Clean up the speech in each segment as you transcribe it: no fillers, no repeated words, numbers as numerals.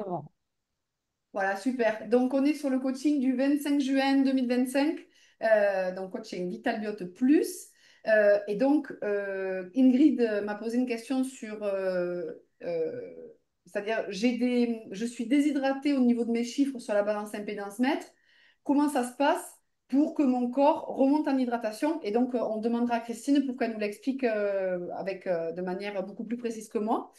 C'est vrai. Voilà, super. Donc, on est sur le coaching du 25 juin 2025. Donc, coaching Vital Biote Plus. Et donc, Ingrid m'a posé une question sur, c'est-à-dire, je suis déshydratée au niveau de mes chiffres sur la balance impédance mètre. Comment ça se passe pour que mon corps remonte en hydratation? Et donc, on demandera à Christine pour qu'elle nous l'explique de manière beaucoup plus précise que moi.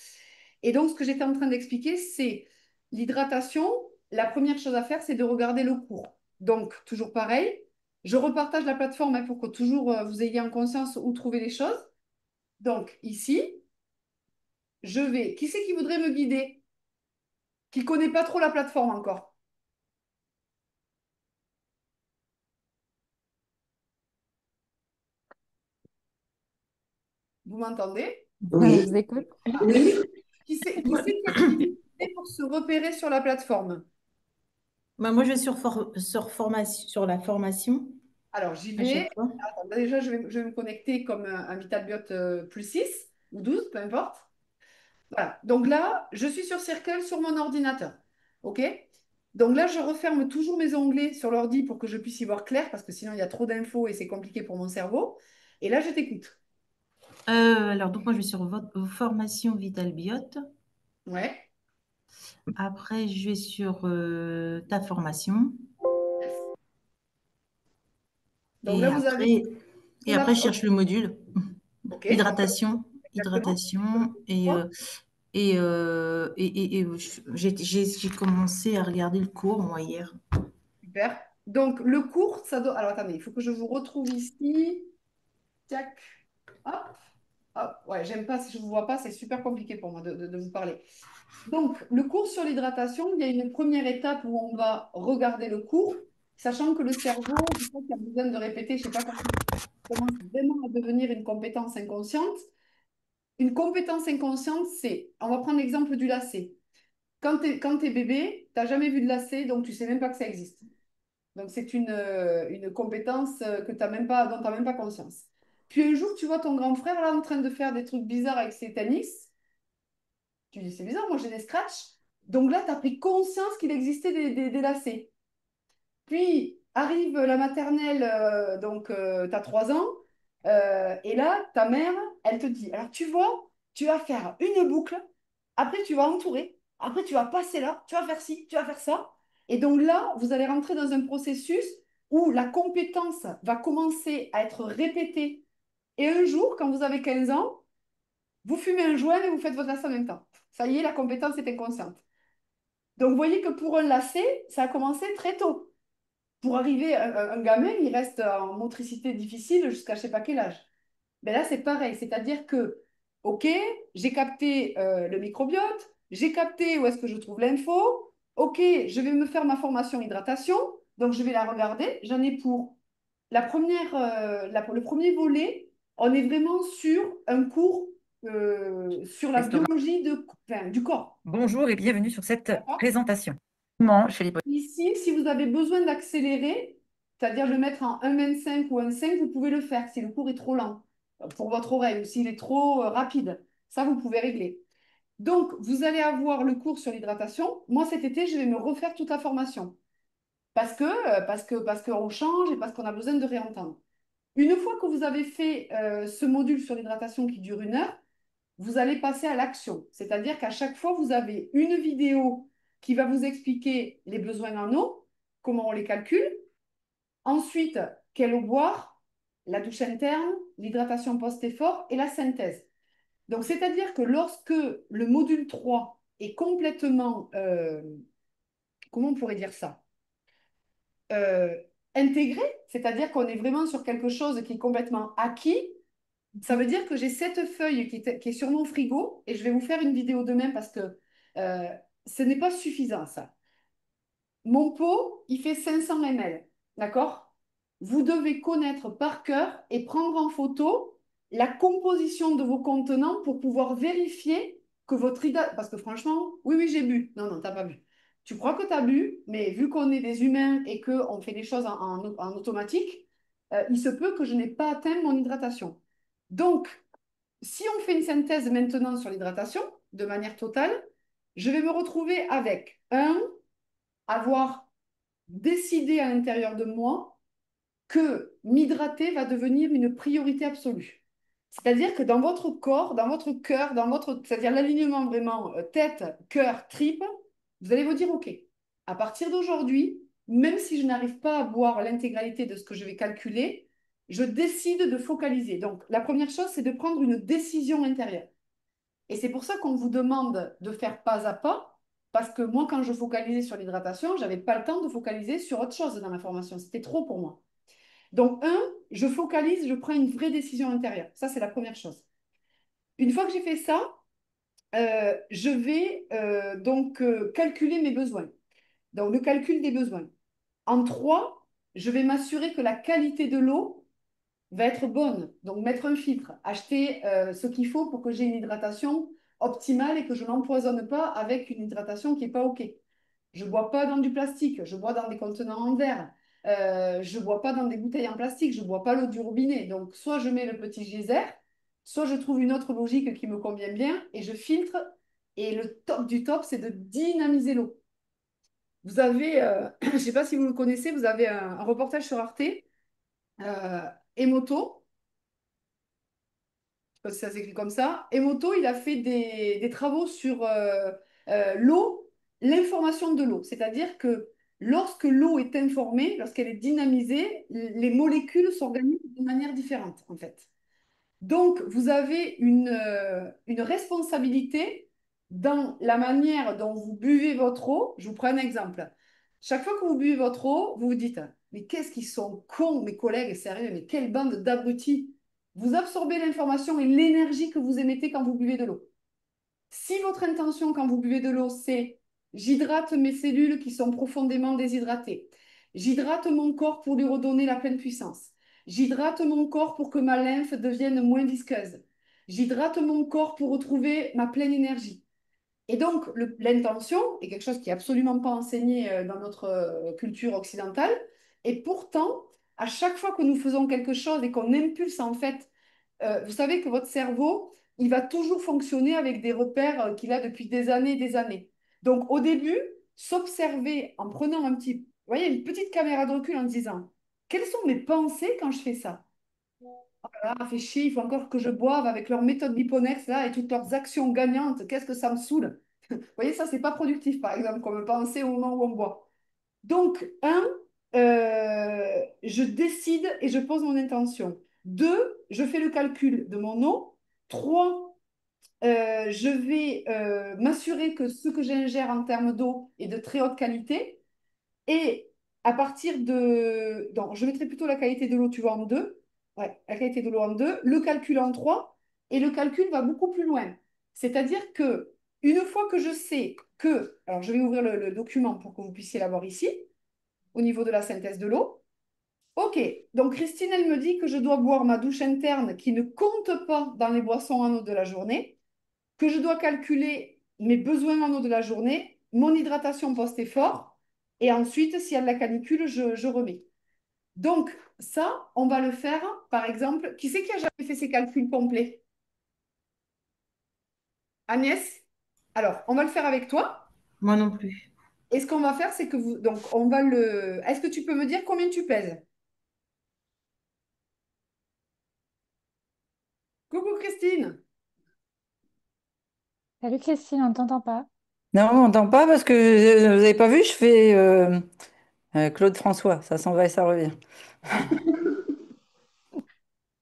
Et donc, ce que j'étais en train d'expliquer, c'est l'hydratation. La première chose à faire, c'est de regarder le cours. Donc, toujours pareil, je repartage la plateforme pour que toujours vous ayez en conscience où trouver les choses. Donc, ici, je vais. Qui c'est qui voudrait me guider? Qui ne connaît pas trop la plateforme encore? Vous m'entendez? Je Oui, vous écoute. Ah. Qui c'est qui a une difficulté pour se repérer sur la plateforme? bah, moi je vais sur la formation Alors, j'y à vais. chaque fois. Attends, déjà, je vais me connecter comme un VitalBiot plus 6 ou 12, peu importe. Voilà. Donc là, je suis sur Circle sur mon ordinateur. OK? Donc là, je referme toujours mes onglets sur l'ordi pour que je puisse y voir clair parce que sinon, il y a trop d'infos et c'est compliqué pour mon cerveau. Et là, je t'écoute. Alors donc moi je vais sur votre formation Vital Biote. Ouais. Après je vais sur ta formation Donc et là, vous avez après pour je cherche le module OK. Donc là, hydratation, exactement. hydratation j'ai commencé à regarder le cours moi hier. Super. Donc, le cours, ça doit. Alors, attendez, il faut que je vous retrouve ici. Tac. Hop. Hop. Ouais, j'aime pas si je ne vous vois pas, c'est super compliqué pour moi de vous parler. Donc, le cours sur l'hydratation, il y a une première étape où on va regarder le cours, sachant que le cerveau, je crois qu'il y a besoin de répéter, je ne sais pas comment ça commence vraiment à devenir une compétence inconsciente. Une compétence inconsciente, c'est, on va prendre l'exemple du lacet. Quand tu es bébé, tu n'as jamais vu de lacet, donc tu ne sais même pas que ça existe. Donc, c'est une compétence que t'as même pas, dont tu n'as même pas conscience. Puis un jour, tu vois ton grand frère là en train de faire des trucs bizarres avec ses tennis. Tu dis, c'est bizarre, moi j'ai des scratchs. Donc là, tu as pris conscience qu'il existait des lacets. Puis arrive la maternelle, donc tu as 3 ans. Et là, ta mère, elle te dit, alors tu vois, tu vas faire une boucle, après tu vas entourer, après tu vas passer là, tu vas faire ci, tu vas faire ça. Et donc là, vous allez rentrer dans un processus où la compétence va commencer à être répétée. Et un jour, quand vous avez 15 ans, vous fumez un joint et vous faites votre lacet en même temps. Ça y est, la compétence est inconsciente. Donc, vous voyez que pour un lacet, ça a commencé très tôt. Pour arriver, un gamin, il reste en motricité difficile jusqu'à je ne sais pas quel âge. Mais là, c'est pareil. C'est-à-dire que, OK, j'ai capté le microbiote, j'ai capté où est-ce que je trouve l'info. OK, je vais me faire ma formation hydratation. Donc, je vais la regarder. J'en ai pour le premier volet. On est vraiment sur un cours sur la Estomac. biologie du corps. Bonjour et bienvenue sur cette D'accord. présentation. Comment chez les Ici, si vous avez besoin d'accélérer, c'est-à-dire le mettre en 1,25 ou 1,5, vous pouvez le faire si le cours est trop lent pour votre oreille ou s'il est trop rapide. Ça, vous pouvez régler. Donc, vous allez avoir le cours sur l'hydratation. Moi, cet été, je vais me refaire toute la formation parce qu'on change et parce qu'on a besoin de réentendre. Une fois que vous avez fait ce module sur l'hydratation qui dure 1 heure, vous allez passer à l'action. C'est-à-dire qu'à chaque fois, vous avez une vidéo qui va vous expliquer les besoins en eau, comment on les calcule. Ensuite, quelle eau boire, la douche interne, l'hydratation post-effort et la synthèse. Donc, c'est-à-dire que lorsque le module 3 est complètement, comment on pourrait dire ça, euh, intégré, c'est-à-dire qu'on est vraiment sur quelque chose qui est complètement acquis, ça veut dire que j'ai cette feuille qui est sur mon frigo et je vais vous faire une vidéo demain parce que euh, ce n'est pas suffisant, ça. Mon pot, il fait 500 ml, d'accord? Vous devez connaître par cœur et prendre en photo la composition de vos contenants pour pouvoir vérifier que votre hydratation... Parce que franchement, oui, oui, j'ai bu. Non, non, t'as pas bu. Tu crois que tu as bu, mais vu qu'on est des humains et qu'on fait des choses en automatique, il se peut que je n'ai pas atteint mon hydratation. Donc, si on fait une synthèse maintenant sur l'hydratation, de manière totale, je vais me retrouver avec avoir décidé à l'intérieur de moi que m'hydrater va devenir une priorité absolue. C'est-à-dire que dans votre corps, dans votre cœur, c'est-à-dire l'alignement vraiment tête, cœur, tripes, vous allez vous dire, OK, à partir d'aujourd'hui, même si je n'arrive pas à voir l'intégralité de ce que je vais calculer, je décide de focaliser. Donc, la première chose, c'est de prendre une décision intérieure. Et c'est pour ça qu'on vous demande de faire pas à pas, parce que moi, quand je focalisais sur l'hydratation, je n'avais pas le temps de focaliser sur autre chose dans la formation. C'était trop pour moi. Donc, je focalise, je prends une vraie décision intérieure. Ça, c'est la première chose. Une fois que j'ai fait ça, je vais calculer mes besoins. Donc, le calcul des besoins. En trois, je vais m'assurer que la qualité de l'eau va être bonne. Donc, mettre un filtre, acheter ce qu'il faut pour que j'ai une hydratation optimale et que je n'empoisonne pas avec une hydratation qui n'est pas OK. Je ne bois pas dans du plastique, je bois dans des contenants en verre. Je ne bois pas dans des bouteilles en plastique, je ne bois pas l'eau du robinet. Donc, soit je mets le petit geyser, soit je trouve une autre logique qui me convient bien et je filtre. Et le top du top, c'est de dynamiser l'eau. Vous avez, je ne sais pas si vous le connaissez, vous avez un reportage sur Arte, euh, Emoto, je sais pas si ça s'écrit comme ça. Emoto, il a fait des travaux sur l'eau, l'information de l'eau. C'est-à-dire que lorsque l'eau est informée, lorsqu'elle est dynamisée, les molécules s'organisent de manière différente, en fait. Donc, vous avez une responsabilité dans la manière dont vous buvez votre eau. Je vous prends un exemple. Chaque fois que vous buvez votre eau, vous vous dites, mais qu'est-ce qu'ils sont cons, mes collègues, sérieux, mais quelle bande d'abrutis. Vous absorbez l'information et l'énergie que vous émettez quand vous buvez de l'eau. Si votre intention quand vous buvez de l'eau, c'est j'hydrate mes cellules qui sont profondément déshydratées, j'hydrate mon corps pour lui redonner la pleine puissance, j'hydrate mon corps pour que ma lymphe devienne moins visqueuse, j'hydrate mon corps pour retrouver ma pleine énergie. Et donc, l'intention est quelque chose qui n'est absolument pas enseigné dans notre culture occidentale. Et pourtant, à chaque fois que nous faisons quelque chose et qu'on impulse en fait vous savez que votre cerveau, il va toujours fonctionner avec des repères qu'il a depuis des années et des années. Donc, au début, s'observer en prenant vous voyez, une petite caméra de recul en disant, quelles sont mes pensées quand je fais ça? Ah, fait chier, il faut encore que je boive avec leur méthode Liponex là et toutes leurs actions gagnantes. Qu'est-ce que ça me saoule? Vous voyez, ça, c'est pas productif, par exemple, comme penser au moment où on boit. Donc, je décide et je pose mon intention. Deux, je fais le calcul de mon eau. Trois, je vais m'assurer que ce que j'ingère en termes d'eau est de très haute qualité. Et à partir de... Donc, je mettrai plutôt la qualité de l'eau, tu vois, en deux. Ouais, la qualité de l'eau en deux, le calcul en trois. Et le calcul va beaucoup plus loin. C'est-à-dire que une fois que je sais que... Alors, je vais ouvrir le document pour que vous puissiez l'avoir ici au niveau de la synthèse de l'eau. Ok, donc Christine, elle me dit que je dois boire ma douche interne qui ne compte pas dans les boissons en eau de la journée, que je dois calculer mes besoins en eau de la journée, mon hydratation post-effort, et ensuite, s'il y a de la canicule, je remets. Donc, ça, on va le faire, par exemple, qui c'est qui a jamais fait ces calculs complets? Agnès? Alors, on va le faire avec toi. Moi non plus. Et ce qu'on va faire, c'est que vous... Donc, on va le... Est-ce que tu peux me dire combien tu pèses? Coucou Christine. Salut Christine, on ne t'entend pas. Non, on n'entend pas parce que vous n'avez pas vu, je fais Claude François. Ça s'en va et ça revient.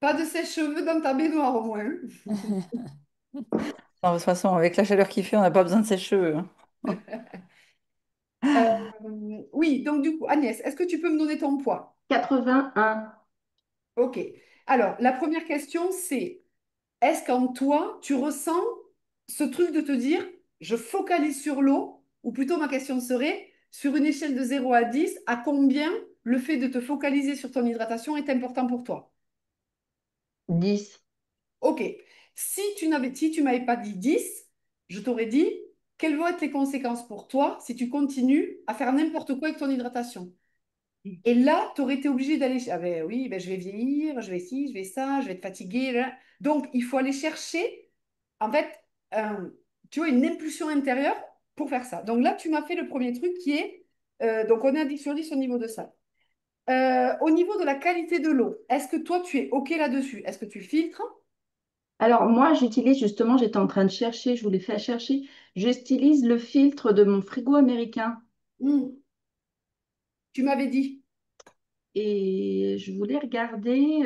Pas de sèche-cheveux dans ta baignoire au moins. Non, de toute façon, avec la chaleur qu'il fait, on n'a pas besoin de sèche-cheveux, hein. Euh, oui, donc du coup, Agnès, est-ce que tu peux me donner ton poids? 81. Ok. Alors, la première question, c'est est-ce qu'en toi, tu ressens ce truc de te dire, je focalise sur l'eau, ou plutôt ma question serait, sur une échelle de 0 à 10, à combien le fait de te focaliser sur ton hydratation est important pour toi? 10. Ok. Si tu m'avais pas dit 10, je t'aurais dit, quelles vont être les conséquences pour toi si tu continues à faire n'importe quoi avec ton hydratation? Et là, tu aurais été obligé d'aller. Ah ben oui, ben je vais vieillir, je vais ci, je vais ça, je vais être fatiguée, là. Donc, il faut aller chercher, en fait, tu vois, une impulsion intérieure pour faire ça. Donc là, tu m'as fait le premier truc qui est, donc on est à 10 sur 10 au niveau de ça. Au niveau de la qualité de l'eau, est-ce que toi, tu es OK là-dessus? Est-ce que tu filtres? Alors moi, j'utilise justement, j'étais en train de chercher, je voulais faire chercher, j'utilise le filtre de mon frigo américain Hmm, tu m'avais dit. et je voulais regarder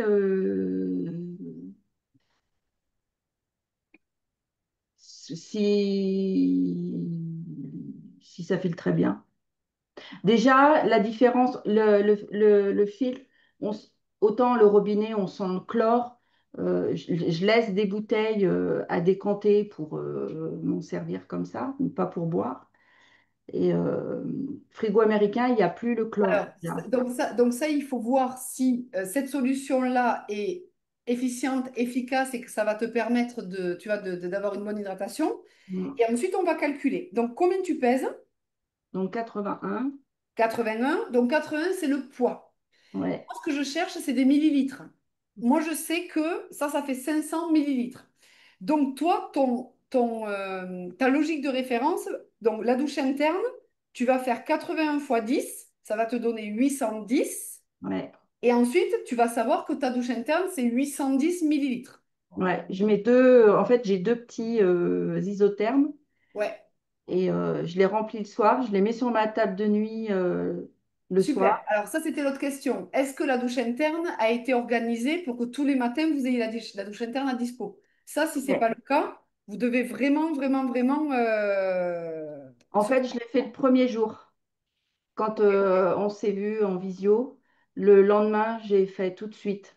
si ça filtre très bien. Déjà, la différence, le filtre, autant le robinet, on sent le chlore. Je laisse des bouteilles à décanter pour m'en servir comme ça, pas pour boire. Et frigo américain, il n'y a plus le chlore. Alors, donc ça, il faut voir si cette solution-là est efficiente, efficace et que ça va te permettre de, tu vois, d'avoir une bonne hydratation. Mm. Et ensuite, on va calculer. Donc, combien tu pèses? Donc 81, 81. Donc, 80, c'est le poids. ouais, Moi, ce que je cherche, c'est des millilitres. Moi, je sais que ça fait 500 millilitres. Donc, toi, ta logique de référence, donc la douche interne, tu vas faire 81 fois 10, ça va te donner 810. ouais, Et ensuite, tu vas savoir que ta douche interne, c'est 810 millilitres. ouais. Je mets deux, en fait, j'ai deux petits isothermes Ouais, et je les remplis le soir. Je les mets sur ma table de nuit le super. soir. Alors, ça, c'était l'autre question. Est-ce que la douche interne a été organisée pour que tous les matins, vous ayez la douche interne à dispo? Ça, si ce n'est Ouais. pas le cas, vous devez vraiment, vraiment, vraiment En fait, je l'ai fait le premier jour. Quand on s'est vu en visio, le lendemain, j'ai fait tout de suite.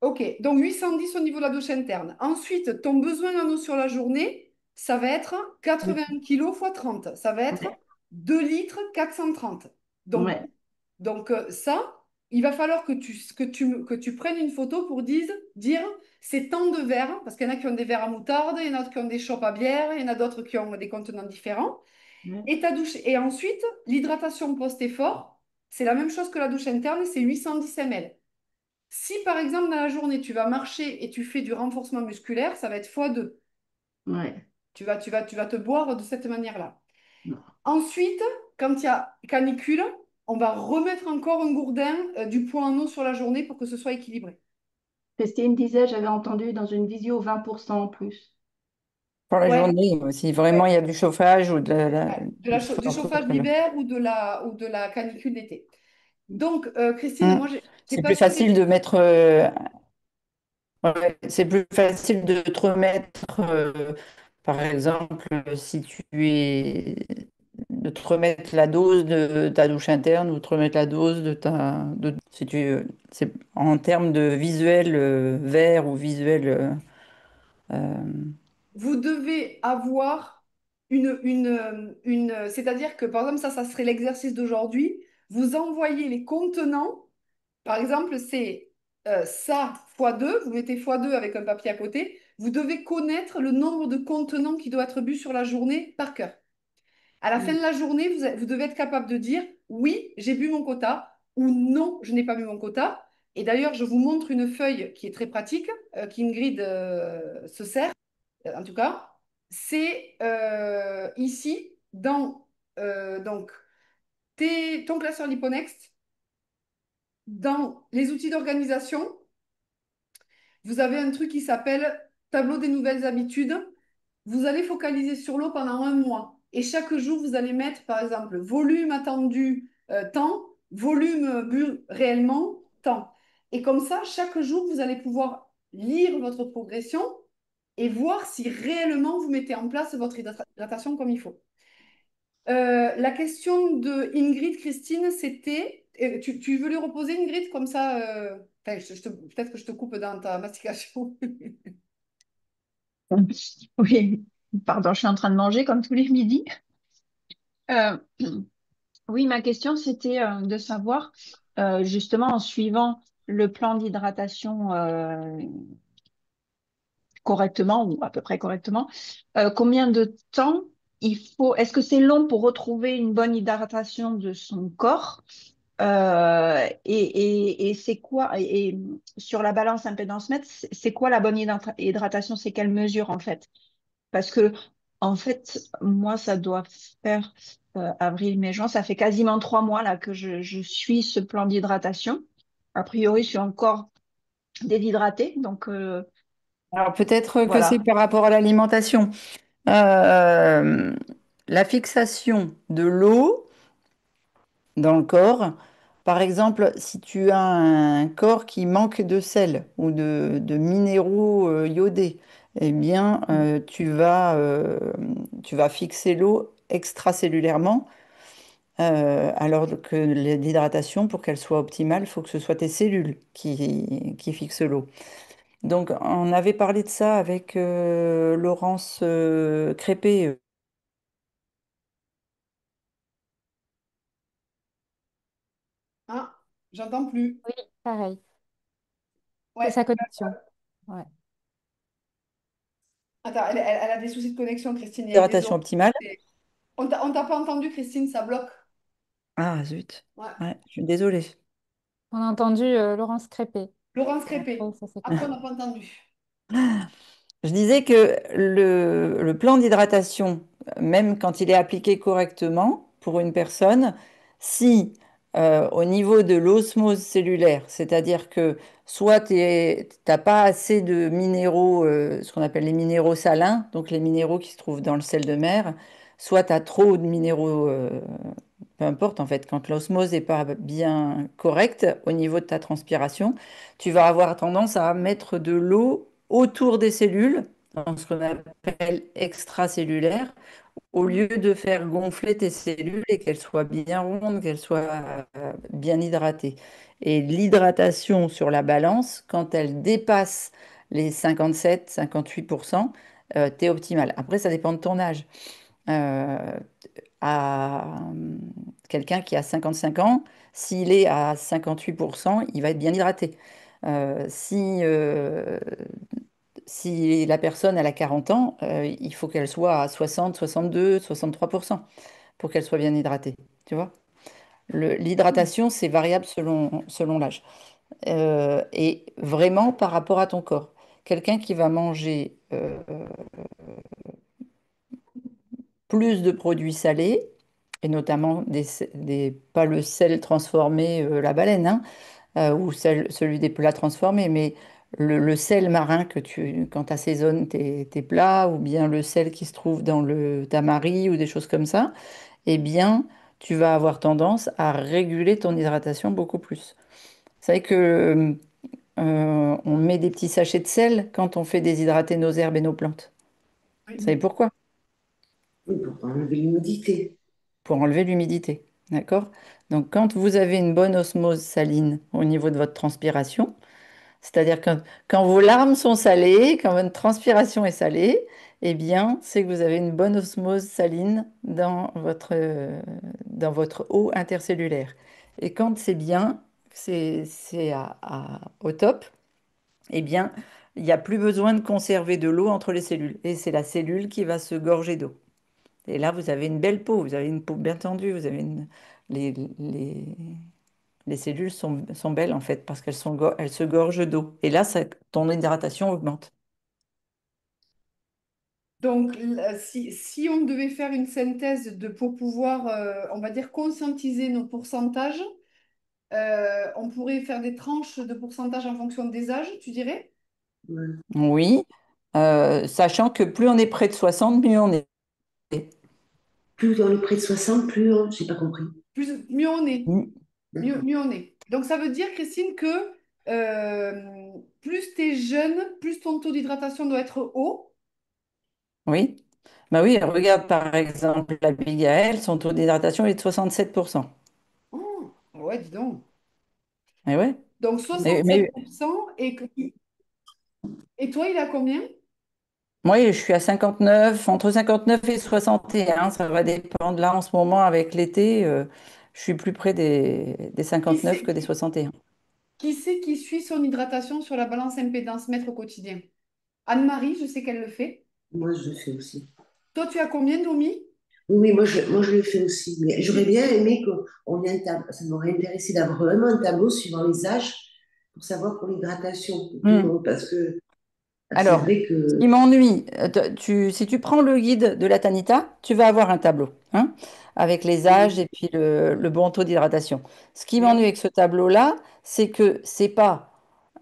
Ok, donc 810 au niveau de la douche interne. Ensuite, ton besoin en eau sur la journée, ça va être 80 kilos fois 30. Ça va être Ouais, 2 litres 430. Donc, ouais, ça, il va falloir que tu prennes une photo pour dire c'est tant de verres, parce qu'il y en a qui ont des verres à moutarde, il y en a d'autres qui ont des chopes à bière, il y en a d'autres qui ont des contenants différents. ouais, Et ta douche. Et ensuite, l'hydratation post-effort, c'est la même chose que la douche interne, c'est 810 ml. Si par exemple dans la journée tu vas marcher et tu fais du renforcement musculaire, ça va être x2. ouais. Tu vas te boire de cette manière-là. Non. Ensuite, quand il y a canicule, on va remettre encore un gourdin du poids en eau sur la journée pour que ce soit équilibré. Christine disait, j'avais entendu dans une visio 20% en plus. Pour la Ouais, journée, si vraiment il ouais, y a du chauffage ou ouais. Du dans ce chauffage truc-là. d'hiver ou de la canicule d'été. Donc, Christine, Mm. moi, j'ai C'est plus passé facile de mettre, ouais, c'est plus facile de te remettre, par exemple, si tu es, de te remettre la dose de ta douche interne ou te remettre la dose si tu, c'est en termes de visuel vert ou visuel. Euh, vous devez avoir c'est-à-dire que par exemple, ça serait l'exercice d'aujourd'hui. Vous envoyez les contenants. Par exemple, c'est ça fois 2. Vous mettez fois 2 avec un papier à côté. Vous devez connaître le nombre de contenants qui doit être bu sur la journée par cœur. À la fin Mm. de la journée, vous devez être capable de dire oui, j'ai bu mon quota ou non, je n'ai pas bu mon quota. Et d'ailleurs, je vous montre une feuille qui est très pratique, qu'Ingrid se sert, en tout cas. C'est ici, dans donc, ton classeur Liponext, dans les outils d'organisation, vous avez un truc qui s'appelle tableau des nouvelles habitudes. Vous allez focaliser sur l'eau pendant un mois. Et chaque jour, vous allez mettre, par exemple, volume attendu, temps, volume bu réellement, temps. Et comme ça, chaque jour, vous allez pouvoir lire votre progression et voir si réellement vous mettez en place votre hydratation comme il faut. La question de Ingrid, Christine, c'était, tu veux lui reposer Ingrid comme ça enfin, peut-être que je te coupe dans ta mastication. Oui, pardon, je suis en train de manger comme tous les midis. Euh, oui, ma question, c'était de savoir, justement, en suivant le plan d'hydratation correctement ou à peu près correctement, combien de temps il faut, est-ce que c'est long pour retrouver une bonne hydratation de son corps? Et c'est quoi, et sur la balance impédance mètre, c'est quoi la bonne hydratation? C'est quelle mesure en fait? Parce que En fait, moi, ça doit faire avril, mai, juin. Ça fait quasiment 3 mois là que je suis ce plan d'hydratation. A priori, je suis encore déshydratée. Donc, Alors peut-être que c'est voilà. par rapport à l'alimentation. Euh, la fixation de l'eau dans le corps, par exemple, si tu as un corps qui manque de sel ou de minéraux iodés, eh bien, tu vas fixer l'eau extracellulairement, alors que l'hydratation, pour qu'elle soit optimale, il faut que ce soit tes cellules qui fixent l'eau. Donc, on avait parlé de ça avec Laurence Crépé. Ah, j'entends plus. Oui, pareil. C'est Ouais. sa connexion. Ouais. Attends, elle a des soucis de connexion, Christine. Il y a eu des Hydratation ondes. optimale. On t'a pas entendu, Christine, ça bloque. Ah, zut. Ouais. Ouais, je suis désolée. On a entendu Laurence Crépé. Laurence Et après, Crépé. ça s'est Après, on coupé. n'a pas entendu. Je disais que le plan d'hydratation, même quand il est appliqué correctement pour une personne, si au niveau de l'osmose cellulaire, c'est-à-dire que soit tu n'as pas assez de minéraux, ce qu'on appelle les minéraux salins, donc les minéraux qui se trouvent dans le sel de mer, soit tu as trop de minéraux, peu importe en fait, quand l'osmose n'est pas bien correcte au niveau de ta transpiration, tu vas avoir tendance à mettre de l'eau autour des cellules, dans ce qu'on appelle extracellulaire, au lieu de faire gonfler tes cellules et qu'elles soient bien rondes, qu'elles soient bien hydratées. Et l'hydratation sur la balance, quand elle dépasse les 57-58%, tu es optimal. Après, ça dépend de ton âge. Euh, quelqu'un qui a 55 ans, s'il est à 58%, il va être bien hydraté. Si la personne elle a 40 ans, il faut qu'elle soit à 60, 62, 63% pour qu'elle soit bien hydratée. Tu vois? L'hydratation, c'est variable selon l'âge. Et vraiment par rapport à ton corps. Quelqu'un qui va manger plus de produits salés, et notamment pas le sel transformé, la baleine, hein, ou celui des plats transformés, mais le sel marin quand tu assaisonnes tes plats, ou bien le sel qui se trouve dans le tamari ou des choses comme ça, eh bien, tu vas avoir tendance à réguler ton hydratation beaucoup plus. Vous savez que on met des petits sachets de sel quand on fait déshydrater nos herbes et nos plantes. Vous savez Oui. pourquoi? Oui, pour enlever l'humidité. Pour enlever l'humidité. D'accord? Donc, quand vous avez une bonne osmose saline au niveau de votre transpiration, c'est-à-dire quand vos larmes sont salées, quand votre transpiration est salée, eh bien, c'est que vous avez une bonne osmose saline dans votre eau intercellulaire. Et quand c'est bien, c'est au top, eh bien, il n'y a plus besoin de conserver de l'eau entre les cellules. Et c'est la cellule qui va se gorger d'eau. Et là, vous avez une belle peau, vous avez une peau bien tendue, les, les, les cellules sont belles en fait parce elles se gorgent d'eau. Et là, ton hydratation augmente. Donc, si on devait faire une synthèse pour pouvoir, on va dire, conscientiser nos pourcentages, on pourrait faire des tranches de pourcentage en fonction des âges, tu dirais? Ouais. Oui, sachant que plus on est près de 60, mieux on est. Plus on est près de 60, plus on... J'ai pas compris. Mieux on est. Mm. Mieux, D'accord. mieux on est. Donc, ça veut dire, Christine, que plus tu es jeune, plus ton taux d'hydratation doit être haut. Oui. Bah oui, regarde par exemple Abigail, son taux d'hydratation est de 67%. Oh, ouais, dis donc. Eh ouais. Donc, Mais, 67%. Et toi, il a combien? moi, je suis à 59, entre 59 et 61. Ça va dépendre. Là, en ce moment, avec l'été, je suis plus près des Qui 59 c'est que des 61. qui suit son hydratation sur la balance impédance mètre au quotidien? Anne-Marie, je sais qu'elle le fait. Moi, je le fais aussi. Toi, tu as combien, Domi? Oui, oui, moi, je le fais aussi. Mais j'aurais bien aimé qu'on ait un tableau. Ça m'aurait intéressé d'avoir vraiment un tableau suivant les âges pour savoir pour l'hydratation de tout le Hmm. monde. Parce que C'est Alors, vrai ce qui que, m'ennuie, si tu prends le guide de la Tanita, tu vas avoir un tableau, hein, avec les âges et puis le bon taux d'hydratation. Ce qui m'ennuie Ouais. avec ce tableau-là, c'est que c'est pas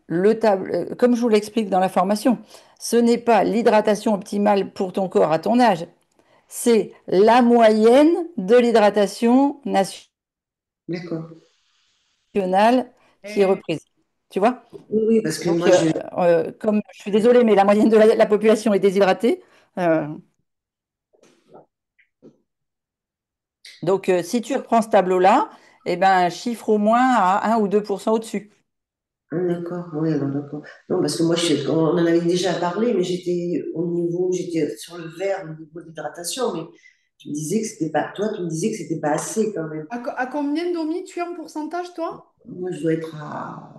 le tableau, comme je vous l'explique dans la formation, ce n'est pas l'hydratation optimale pour ton corps à ton âge, c'est la moyenne de l'hydratation d'accord. nationale qui est Et- reprise. Tu vois? Oui, oui, parce que Donc, moi, je, comme je suis désolée, mais la moyenne de la population est déshydratée. euh, donc, si tu reprends ce tableau-là, eh ben, chiffre au moins à 1 ou 2% au-dessus. ah, d'accord, oui, alors d'accord. Non, parce que moi, on en avait déjà parlé, mais j'étais sur le vert au niveau de l'hydratation, mais tu me disais que c'était pas, toi, tu me disais que c'était pas assez quand même. à combien, Domi, tu es en pourcentage, toi? Moi, je dois être à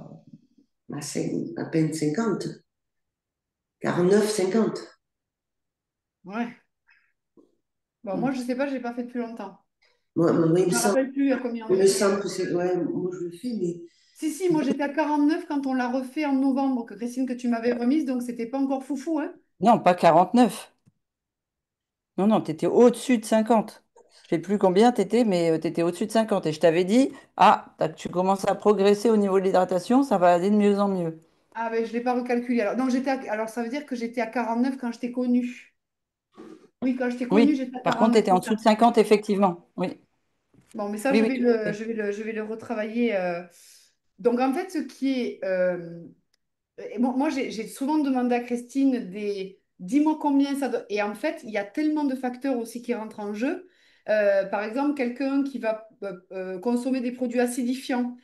peine 50, 49, 50. Ouais. Bon, moi, Mm. je sais pas, j'ai pas fait depuis longtemps. Moi, Je me rappelle plus à combien on il me était. semble que c'est, ouais, moi, je le fais, mais Si, si, moi j'étais à 49 quand on l'a refait en novembre, que Christine, que tu m'avais remise, donc c'était pas encore foufou, hein. Non, pas 49. Non, non, tu étais au-dessus de 50. Je ne sais plus combien tu étais, mais tu étais au-dessus de 50. Et je t'avais dit, tu commences à progresser au niveau de l'hydratation, ça va aller de mieux en mieux. Ah ben je l'ai pas recalculé. Alors, non, alors ça veut dire que j'étais à 49 quand je t'ai connue. Oui, quand je t'ai connue, Oui, j'étais à par contre, tu 49, étais en c'est dessous de ça. 50, effectivement. Oui, Bon, mais ça, oui, oui, tout à fait. je vais le retravailler. Donc, en fait, ce qui est. Et moi, j'ai souvent demandé à Christine dis-moi combien ça doit. Et en fait, il y a tellement de facteurs aussi qui rentrent en jeu. Par exemple, quelqu'un qui va consommer des produits acidifiants,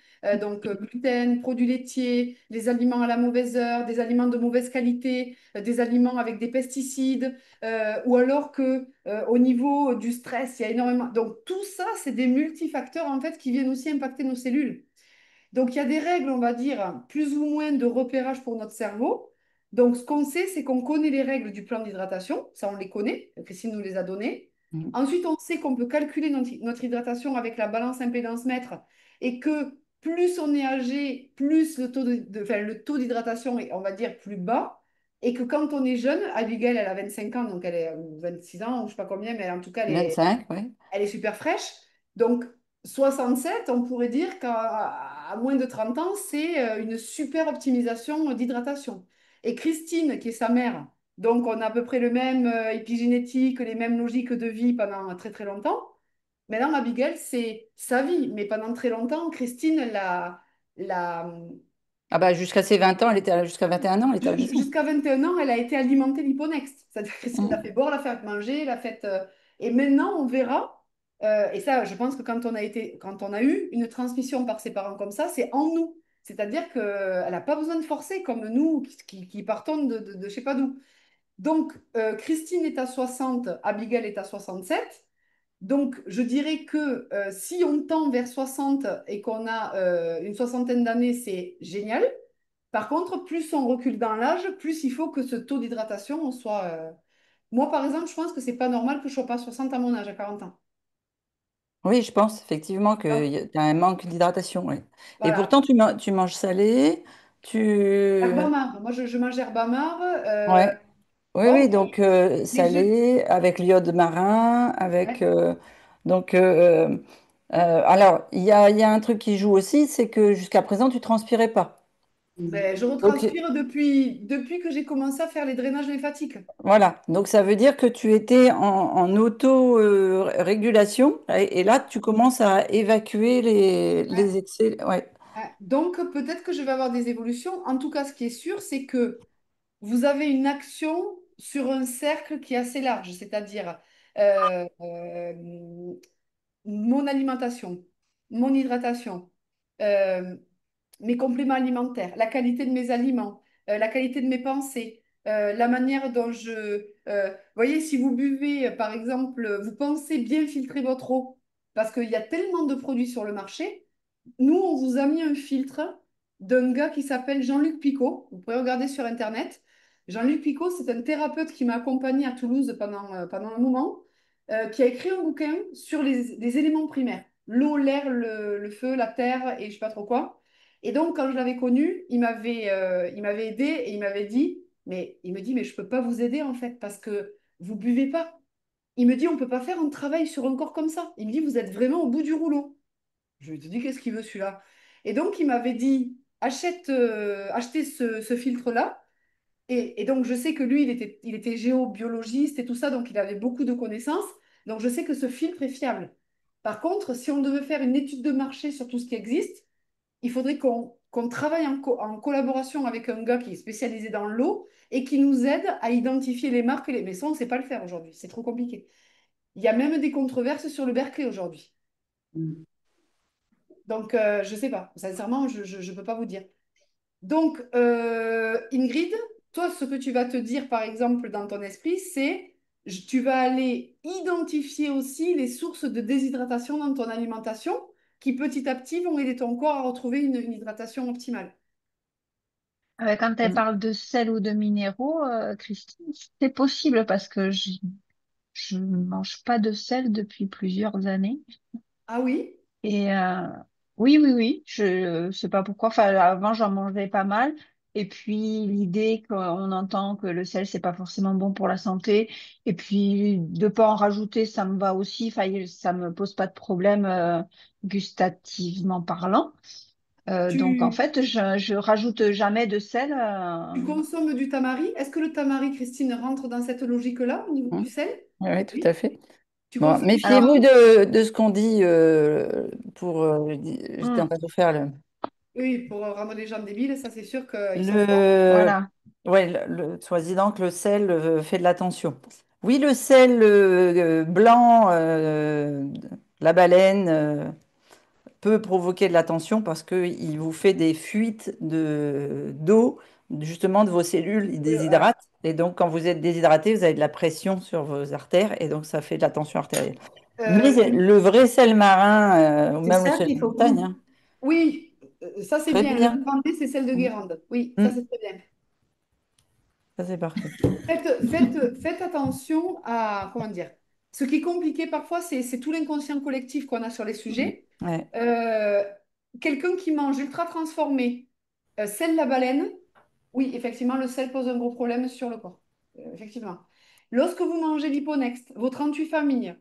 donc gluten, produits laitiers, des aliments à la mauvaise heure, des aliments de mauvaise qualité, des aliments avec des pesticides, ou alors que au niveau du stress, il y a énormément. Donc tout ça, c'est des multifacteurs en fait qui viennent aussi impacter nos cellules. Donc, il y a des règles, on va dire, plus ou moins de repérage pour notre cerveau. Donc, ce qu'on sait, c'est qu'on connaît les règles du plan d'hydratation. Ça, on les connaît. Christine nous les a données. Mhm. Ensuite, on sait qu'on peut calculer notre hydratation avec la balance impédance-mètre et que plus on est âgé, plus enfin, le taux d'hydratation est, on va dire, plus bas. Et que quand on est jeune, Abigail, elle a 25 ans, donc elle est ou 26 ans, ou je ne sais pas combien, mais en tout cas, 25, oui. elle est super fraîche. Donc, 67, on pourrait dire qu'à moins de 30 ans, c'est une super optimisation d'hydratation. Et Christine, qui est sa mère, donc on a à peu près le même épigénétique, les mêmes logiques de vie pendant très très longtemps. Maintenant, Abigail, c'est sa vie, mais pendant très longtemps, Christine la, Ah bah jusqu'à ses 20 ans, jusqu'à 21 ans, elle était allaitant. jusqu'à 21 ans, elle a été alimentée l'hyponext. C'est-à-dire que Christine l'a Mhm. fait boire, l'a fait manger, l'a fait. Et maintenant, on verra. Et ça, je pense que quand on a eu une transmission par ses parents comme ça, c'est en nous. C'est-à-dire qu'elle n'a pas besoin de forcer comme nous qui partons de je sais pas d'où. Donc, Christine est à 60, Abigail est à 67. Donc, je dirais que si on tend vers 60 et qu'on a une soixantaine d'années, c'est génial. Par contre, plus on recule dans l'âge, plus il faut que ce taux d'hydratation soit. Moi, par exemple, je pense que c'est pas normal que je sois pas 60 à mon âge, à 40 ans. Oui, je pense effectivement Donc, qu'il y a un manque d'hydratation. Oui. Et voilà. pourtant, tu manges salé, tu... Herbamar. Moi, je mange herbamar. Ouais. Oui, Bon, oui, donc mais je. salé, avec l'iode marin, avec... Ouais. donc, alors, il y a un truc qui joue aussi, c'est que jusqu'à présent, tu transpirais pas. Ben, je Donc, retranspire depuis que j'ai commencé à faire les drainages lymphatiques. voilà. Donc, ça veut dire que tu étais en auto-régulation et là, tu commences à évacuer Ouais. les excès. Ouais. Ouais. Donc, peut-être que je vais avoir des évolutions. En tout cas, ce qui est sûr, c'est que vous avez une action sur un cercle qui est assez large, c'est-à-dire euh, euh, mon alimentation, mon hydratation, euh, mes compléments alimentaires, la qualité de mes aliments, la qualité de mes pensées, la manière dont voyez, si vous buvez, par exemple, vous pensez bien filtrer votre eau, parce qu'il y a tellement de produits sur le marché. Nous, on vous a mis un filtre d'un gars qui s'appelle Jean-Luc Picot. Vous pouvez regarder sur Internet. Jean-Luc Picot, c'est un thérapeute qui m'a accompagné à Toulouse pendant un moment, qui a écrit un bouquin sur les éléments primaires. L'eau, l'air, le feu, la terre et je sais pas trop quoi. Et donc, quand je l'avais connu, il m'avait aidé et il m'avait dit, Mais il me dit, mais je peux pas vous aider en fait parce que vous buvez pas. Il me dit, on peut pas faire un travail sur un corps comme ça. Il me dit, vous êtes vraiment au bout du rouleau. Je lui ai dit, qu'est-ce qu'il veut celui-là? Et donc, il m'avait dit, achetez ce filtre-là. Et donc, je sais que lui, il était géobiologiste et tout ça, donc il avait beaucoup de connaissances. Donc, je sais que ce filtre est fiable. Par contre, si on devait faire une étude de marché sur tout ce qui existe, il faudrait qu'on travaille en collaboration avec un gars qui est spécialisé dans l'eau et qui nous aide à identifier les marques. Mais ça, on ne sait pas le faire aujourd'hui. C'est trop compliqué. Il y a même des controverses sur le Berkeley aujourd'hui. Mm. Donc, je ne sais pas. Sincèrement, je ne peux pas vous dire. Donc, Ingrid, toi, ce que tu vas te dire, par exemple, dans ton esprit, c'est tu vas aller identifier aussi les sources de déshydratation dans ton alimentation qui, petit à petit, vont aider ton corps à retrouver une hydratation optimale. Quand elle parle de sel ou de minéraux, Christine, c'est possible parce que je ne mange pas de sel depuis plusieurs années. Ah oui? Et oui, oui, oui, je sais pas pourquoi. Enfin, avant, j'en mangeais pas mal. Et puis, l'idée qu'on entend que le sel, c'est pas forcément bon pour la santé. Et puis, de pas en rajouter, ça me va aussi. Enfin, ça me pose pas de problème gustativement parlant. Donc, en Tu, fait, je rajoute jamais de sel. tu consommes du tamari. Est-ce que le tamari, Christine, rentre dans cette logique-là au niveau Hein. du sel? Oui, oui, tout à Oui. fait. Tu Bon, consommes du méfiez-vous Alors, tamari? de ce qu'on dit j'étais en hum, train de faire Oui, pour rendre les gens débiles, ça c'est sûr qu'ils sont forts. le, voilà. ouais, soi-disant que le sel fait de la tension. Oui, le sel blanc, la baleine, peut provoquer de la tension parce qu'il vous fait des fuites d'eau, justement de vos cellules, il Ouais. déshydrate. Et donc, quand vous êtes déshydraté, vous avez de la pression sur vos artères et donc ça fait de la tension artérielle. Mais Il- le vrai sel marin, ou C'est même le ça sel qu'il de faut montagne, prendre. hein, Oui, ça c'est très bien. Le bien. Guérandais, c'est celle de Mm. Guérande. Oui, ça Mm. c'est très bien. Ça, c'est parfait. Faites attention à, comment dire, ce qui est compliqué parfois, c'est tout l'inconscient collectif qu'on a sur les Mm. sujets. Ouais. Euh, Quelqu'un qui mange ultra transformé, sel la baleine, oui, effectivement, le sel pose un gros problème sur le corps. Effectivement. Lorsque vous mangez l'Hyponext, vos 38 familles,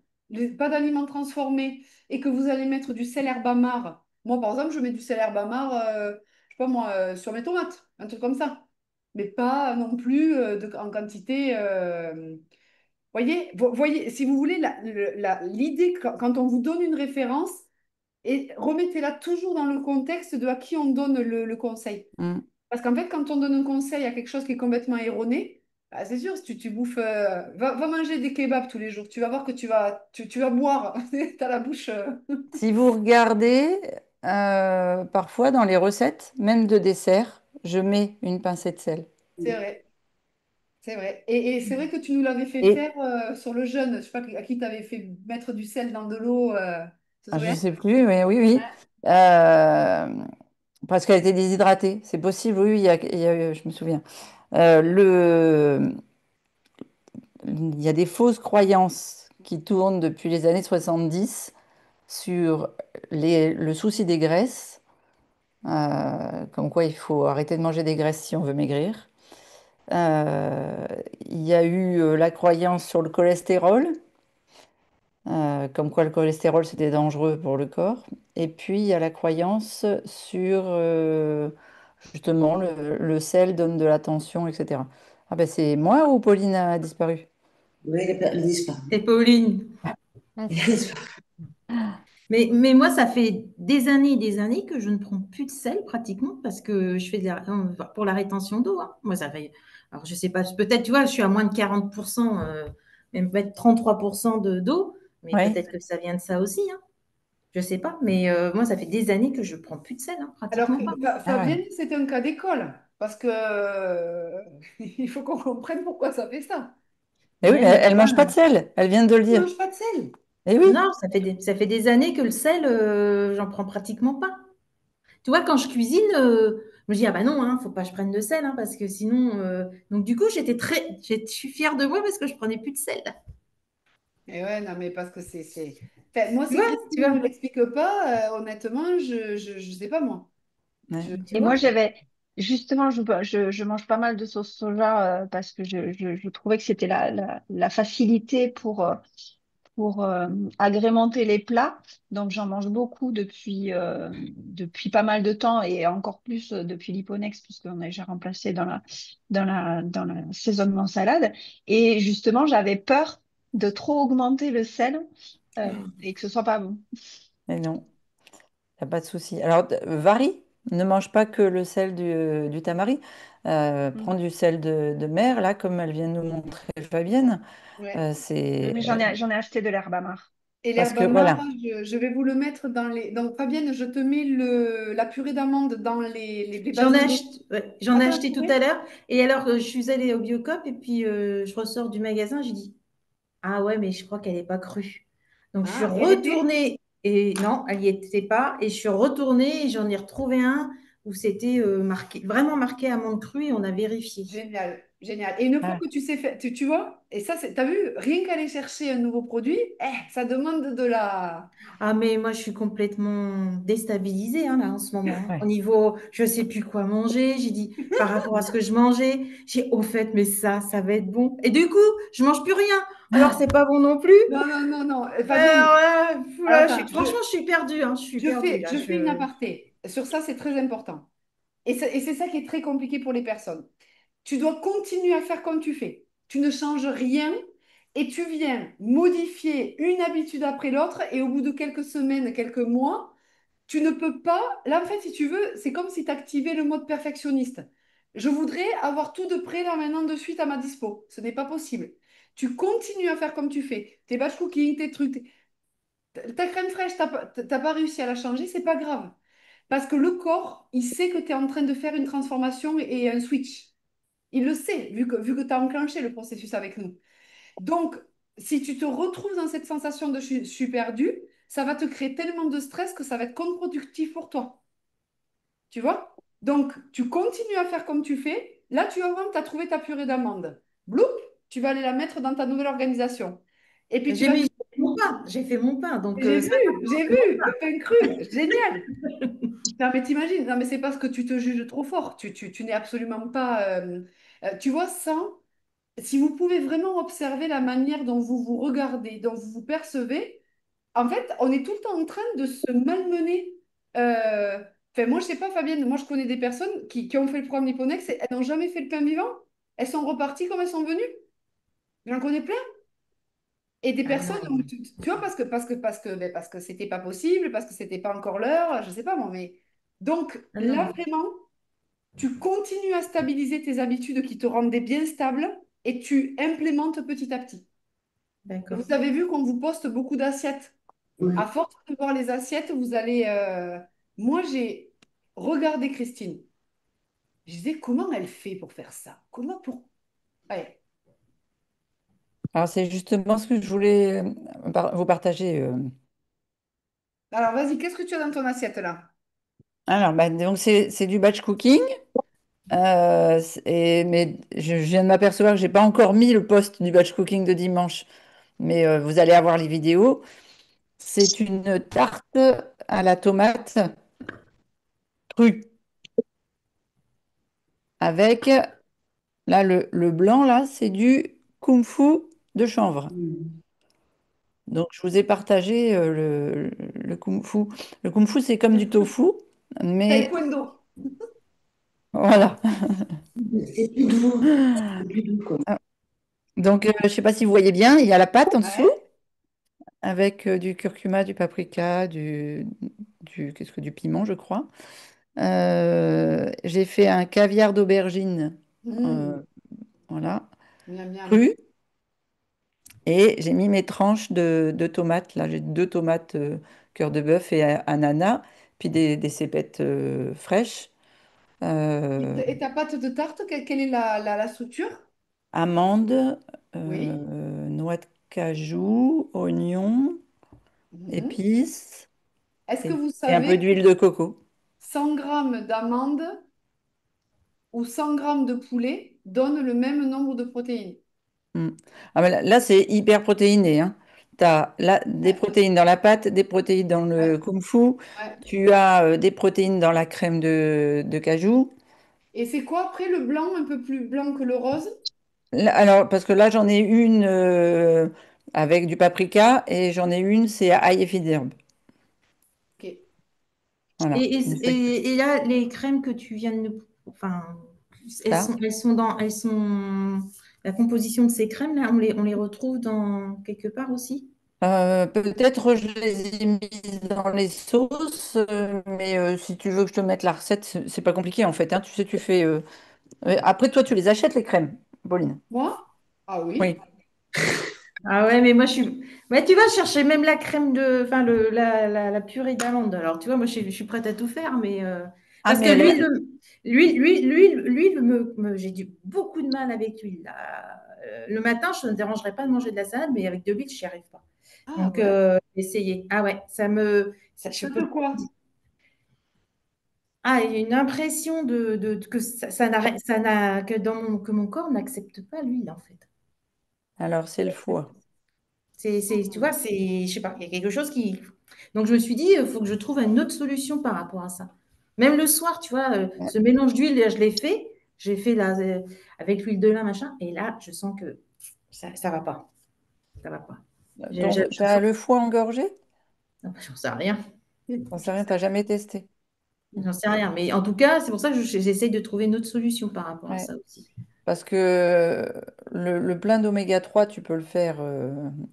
pas d'aliments transformés, et que vous allez mettre du sel herbe amare, moi par exemple, je mets du sel herbe amare, je sais pas moi, sur mes tomates, un truc comme ça. Mais pas non plus en quantité. Voyez, si vous voulez, l'idée, quand on vous donne une référence, et remettez-la toujours dans le contexte de à qui on donne le conseil. Mm. Parce qu'en fait, quand on donne un conseil à quelque chose qui est complètement erroné, bah, c'est sûr, si tu bouffes, va manger des kebabs tous les jours, tu vas voir que tu vas boire, tu as la bouche. Si vous regardez, parfois dans les recettes, même de dessert, je mets une pincée de sel. C'est vrai, c'est vrai. Et c'est vrai que tu nous l'avais fait Et faire sur le jeûne, je sais pas à qui tu avais fait mettre du sel dans de l'eau, tu te je souviens? sais plus, mais oui, oui. Euh, Parce qu'elle était déshydratée. C'est possible, oui, je me souviens. Le, il y a des fausses croyances qui tournent depuis les années 70 sur le souci des graisses, comme quoi il faut arrêter de manger des graisses si on veut maigrir. Euh, il y a eu la croyance sur le cholestérol, comme quoi le cholestérol c'était dangereux pour le corps. Et puis il y a la croyance sur justement le sel donne de la tension, etc. Ah ben c'est moi ou Pauline a disparu? Oui, il a disparu. C'est Pauline. Ah, Il a c'est bon. disparu. Mais moi, ça fait des années que je ne prends plus de sel pratiquement parce que je fais pour la rétention d'eau, hein. Moi, ça fait. Alors, je sais pas, peut-être, tu vois, je suis à moins de 40%, même peut-être 33% d'eau, mais Oui. peut-être que ça vient de ça aussi, hein. Je sais pas, mais moi, ça fait des années que je prends plus de sel, hein, Alors, pratiquement pas. Ah ouais. Fabienne, c'était un cas d'école, parce que il faut qu'on comprenne pourquoi ça fait ça. Mais oui, Ouais, mais mais tu elle vois, mange pas de sel, elle vient de le je dire. mange pas de sel. Eh oui. Non, ça fait des années que le sel, j'en prends pratiquement pas. Tu vois, quand je cuisine, je me dis, ah bah non, faut pas que je prenne de sel, hein, parce que sinon. Donc, du coup, je suis fière de moi parce que je prenais plus de sel. Et ouais, non, mais parce que Enfin, moi, Tu si vois, Christine tu ne vois, me l'explique pas, honnêtement, je sais pas moi. Ouais. Je... tu Et vois. moi, j'avais Justement, je mange pas mal de sauce soja parce que je trouvais que c'était la facilité pour agrémenter les plats. Donc, j'en mange beaucoup depuis pas mal de temps et encore plus depuis l'Hiponex, puisqu'on a déjà remplacé dans l'assaisonnement salade. Et justement, j'avais peur de trop augmenter le sel et que ce soit pas bon. Mais non, il n'y a pas de souci. Alors, varie, ne mange pas que le sel du tamari. Prends Mm. du sel de mer, là, comme elle vient de nous montrer Fabienne. Ouais. C'est Mais j'en ai acheté de l'herbe amare. Et parce l'herbe que, amare, voilà. je vais vous le mettre dans les. Donc, Fabienne, je te mets la purée d'amande dans les bases J'en ai de données. acheté, ouais, j'en Ah, ai t'as acheté tout trouvé? à l'heure. Et alors, je suis allée au Biocop et puis je ressors du magasin. Je dis, ah ouais, mais je crois qu'elle n'est pas crue. Donc, je suis Ah, et elle était? retournée et non, elle n'y était pas. Et je suis retournée et j'en ai retrouvé un où c'était marqué, vraiment marqué amande crue et on a vérifié. Génial, génial. Et une fois Ah, que tu sais faire, tu vois, et ça, t'as vu, rien qu'aller chercher un nouveau produit, ça demande de la. Ah, mais moi, je suis complètement déstabilisée hein, là, en ce moment, hein. Au ouais. niveau, je ne sais plus quoi manger. J'ai dit, par rapport à ce que je mangeais, j'ai au fait, mais ça va être bon. Et du coup, je mange plus rien. Alors, c'est pas bon non plus. Non, non, non, non. Alors Fabienne, là, alors là, attends, franchement, je suis perdue. Hein, je suis perdue là. je fais une aparté. Sur ça, c'est très important. Et c'est ça qui est très compliqué pour les personnes. Tu dois continuer à faire comme tu fais. Tu ne changes rien et tu viens modifier une habitude après l'autre et au bout de quelques semaines, quelques mois, tu ne peux pas. Là, en fait, si tu veux, c'est comme si tu activais le mode perfectionniste. Je voudrais avoir tout de près là maintenant de suite à ma dispo. Ce n'est pas possible. Tu continues à faire comme tu fais. Tes batch cooking, tes trucs. Ta crème fraîche, t'as pas réussi à la changer, c'est pas grave. Parce que le corps, il sait que tu es en train de faire une transformation et un switch. Il le sait, vu que tu as enclenché le processus avec nous. Donc, si tu te retrouves dans cette sensation de je suis perdu, ça va te créer tellement de stress que ça va être contre-productif pour toi. Tu vois? Donc, tu continues à faire comme tu fais. Là, tu vas voir, tu as trouvé ta purée d'amande. Bloup, tu vas aller la mettre dans ta nouvelle organisation. Et puis, tu vas J'ai fait mon pain. J'ai fait mon pain. Donc, ça, J'ai vu, le pain cru, génial. Non, mais t'imagines, non, mais c'est parce que tu te juges trop fort. Tu n'es absolument pas. Tu vois, ça, si vous pouvez vraiment observer la manière dont vous vous regardez, dont vous vous percevez, en fait, on est tout le temps en train de se malmener. Euh, Enfin, moi, je sais pas, Fabienne, moi, je connais des personnes qui ont fait le programme Niponex et elles n'ont jamais fait le pain vivant. Elles sont reparties comme elles sont venues. J'en connais plein. Et des ah personnes où non. tu vois, parce que c'était pas possible, parce que c'était pas encore l'heure, je sais pas moi, mais. Donc, Ah là, non. vraiment. Tu continues à stabiliser tes habitudes qui te rendent bien stable et tu implémentes petit à petit. D'accord. Vous avez vu qu'on vous poste beaucoup d'assiettes. À Ouais. force de voir les assiettes, vous allez. Moi, j'ai regardé Christine. Je disais, comment elle fait pour faire ça? Comment pour. Ouais. Alors, c'est justement ce que je voulais vous partager. Alors, vas-y, qu'est-ce que tu as dans ton assiette là? Alors, bah, donc, c'est du batch cooking. Mais je viens de m'apercevoir que j'ai pas encore mis le post du batch cooking de dimanche. Mais vous allez avoir les vidéos. C'est une tarte à la tomate crue avec, là, le blanc, là, c'est du kung-fu de chanvre. Mm. Donc, je vous ai partagé le kung-fu. Le kung-fu, c'est comme du tofu, mais Taekwondo. voilà. C'est plus doux. C'est plus doux, quoi. Donc, je ne sais pas si vous voyez bien, il y a la pâte en dessous Ouais. avec du curcuma, du paprika, qu'est-ce que du piment, je crois. J'ai fait un caviar d'aubergine, Mmh. euh, voilà, Miam, miam. cru. Et j'ai mis mes tranches de tomates. Là, j'ai deux tomates cœur de bœuf et ananas, puis des cépettes fraîches. Euh, Et ta pâte de tarte, quelle est la structure? Amandes, Oui. noix de cajou, oignons, Mhm. épices Est-ce que et, vous et un peu savez que d'huile de coco. 100 grammes d'amandes ou 100 grammes de poulet donnent le même nombre de protéines? Mm. Ah, mais là, c'est hyper protéiné, hein. Tu as des Ouais, protéines dans la pâte, des protéines dans le ouais, kung-fu, ouais. tu as des protéines dans la crème de cajou. Et c'est quoi après le blanc, un peu plus blanc que le rose? Alors, parce que là, j'en ai une avec du paprika et j'en ai une, c'est ail et fines herbes. Ok. Et, Voilà. et, et là, les crèmes que tu viens de nous... Enfin, Ça. la composition de ces crèmes, là, on les retrouve dans quelque part aussi? Peut-être je les ai mises dans les sauces, mais si tu veux que je te mette la recette, c'est pas compliqué en fait, hein. Tu sais, tu fais. Après, toi, tu les achètes les crèmes, Pauline. Moi? Ah Oui. oui. Ah ouais, mais moi je suis. Ouais, tu vas chercher même la crème de. Enfin, la purée d'amande. Alors, tu vois, moi je suis prête à tout faire, mais. Ah, Parce que mais j'ai du beaucoup de mal avec l'huile, là. Le matin, je ne me dérangerais pas de manger de la salade, mais avec de l'huile, je n'y arrive pas. Ah Donc, ouais. essayez. Ah ouais, je Ça peux. te quoi? Ah, il y a une impression que que mon corps n'accepte pas l'huile, en fait. alors, c'est le foie. Tu vois, je sais pas, il y a quelque chose qui. Donc, je me suis dit, il faut que je trouve une autre solution par rapport à ça. Même le soir, tu vois, ce mélange d'huile, je l'ai fait. J'ai fait là, avec l'huile de lin, machin. Et là, je sens que ça va pas. Ça va pas. Je T'as sens. le foie engorgé? Non, j'en sais rien. J'en sais rien, t'as jamais testé. J'en sais rien. Mais en tout cas, c'est pour ça que j'essaye de trouver une autre solution par rapport à Ouais. ça aussi. Parce que le plein d'oméga 3, tu peux le faire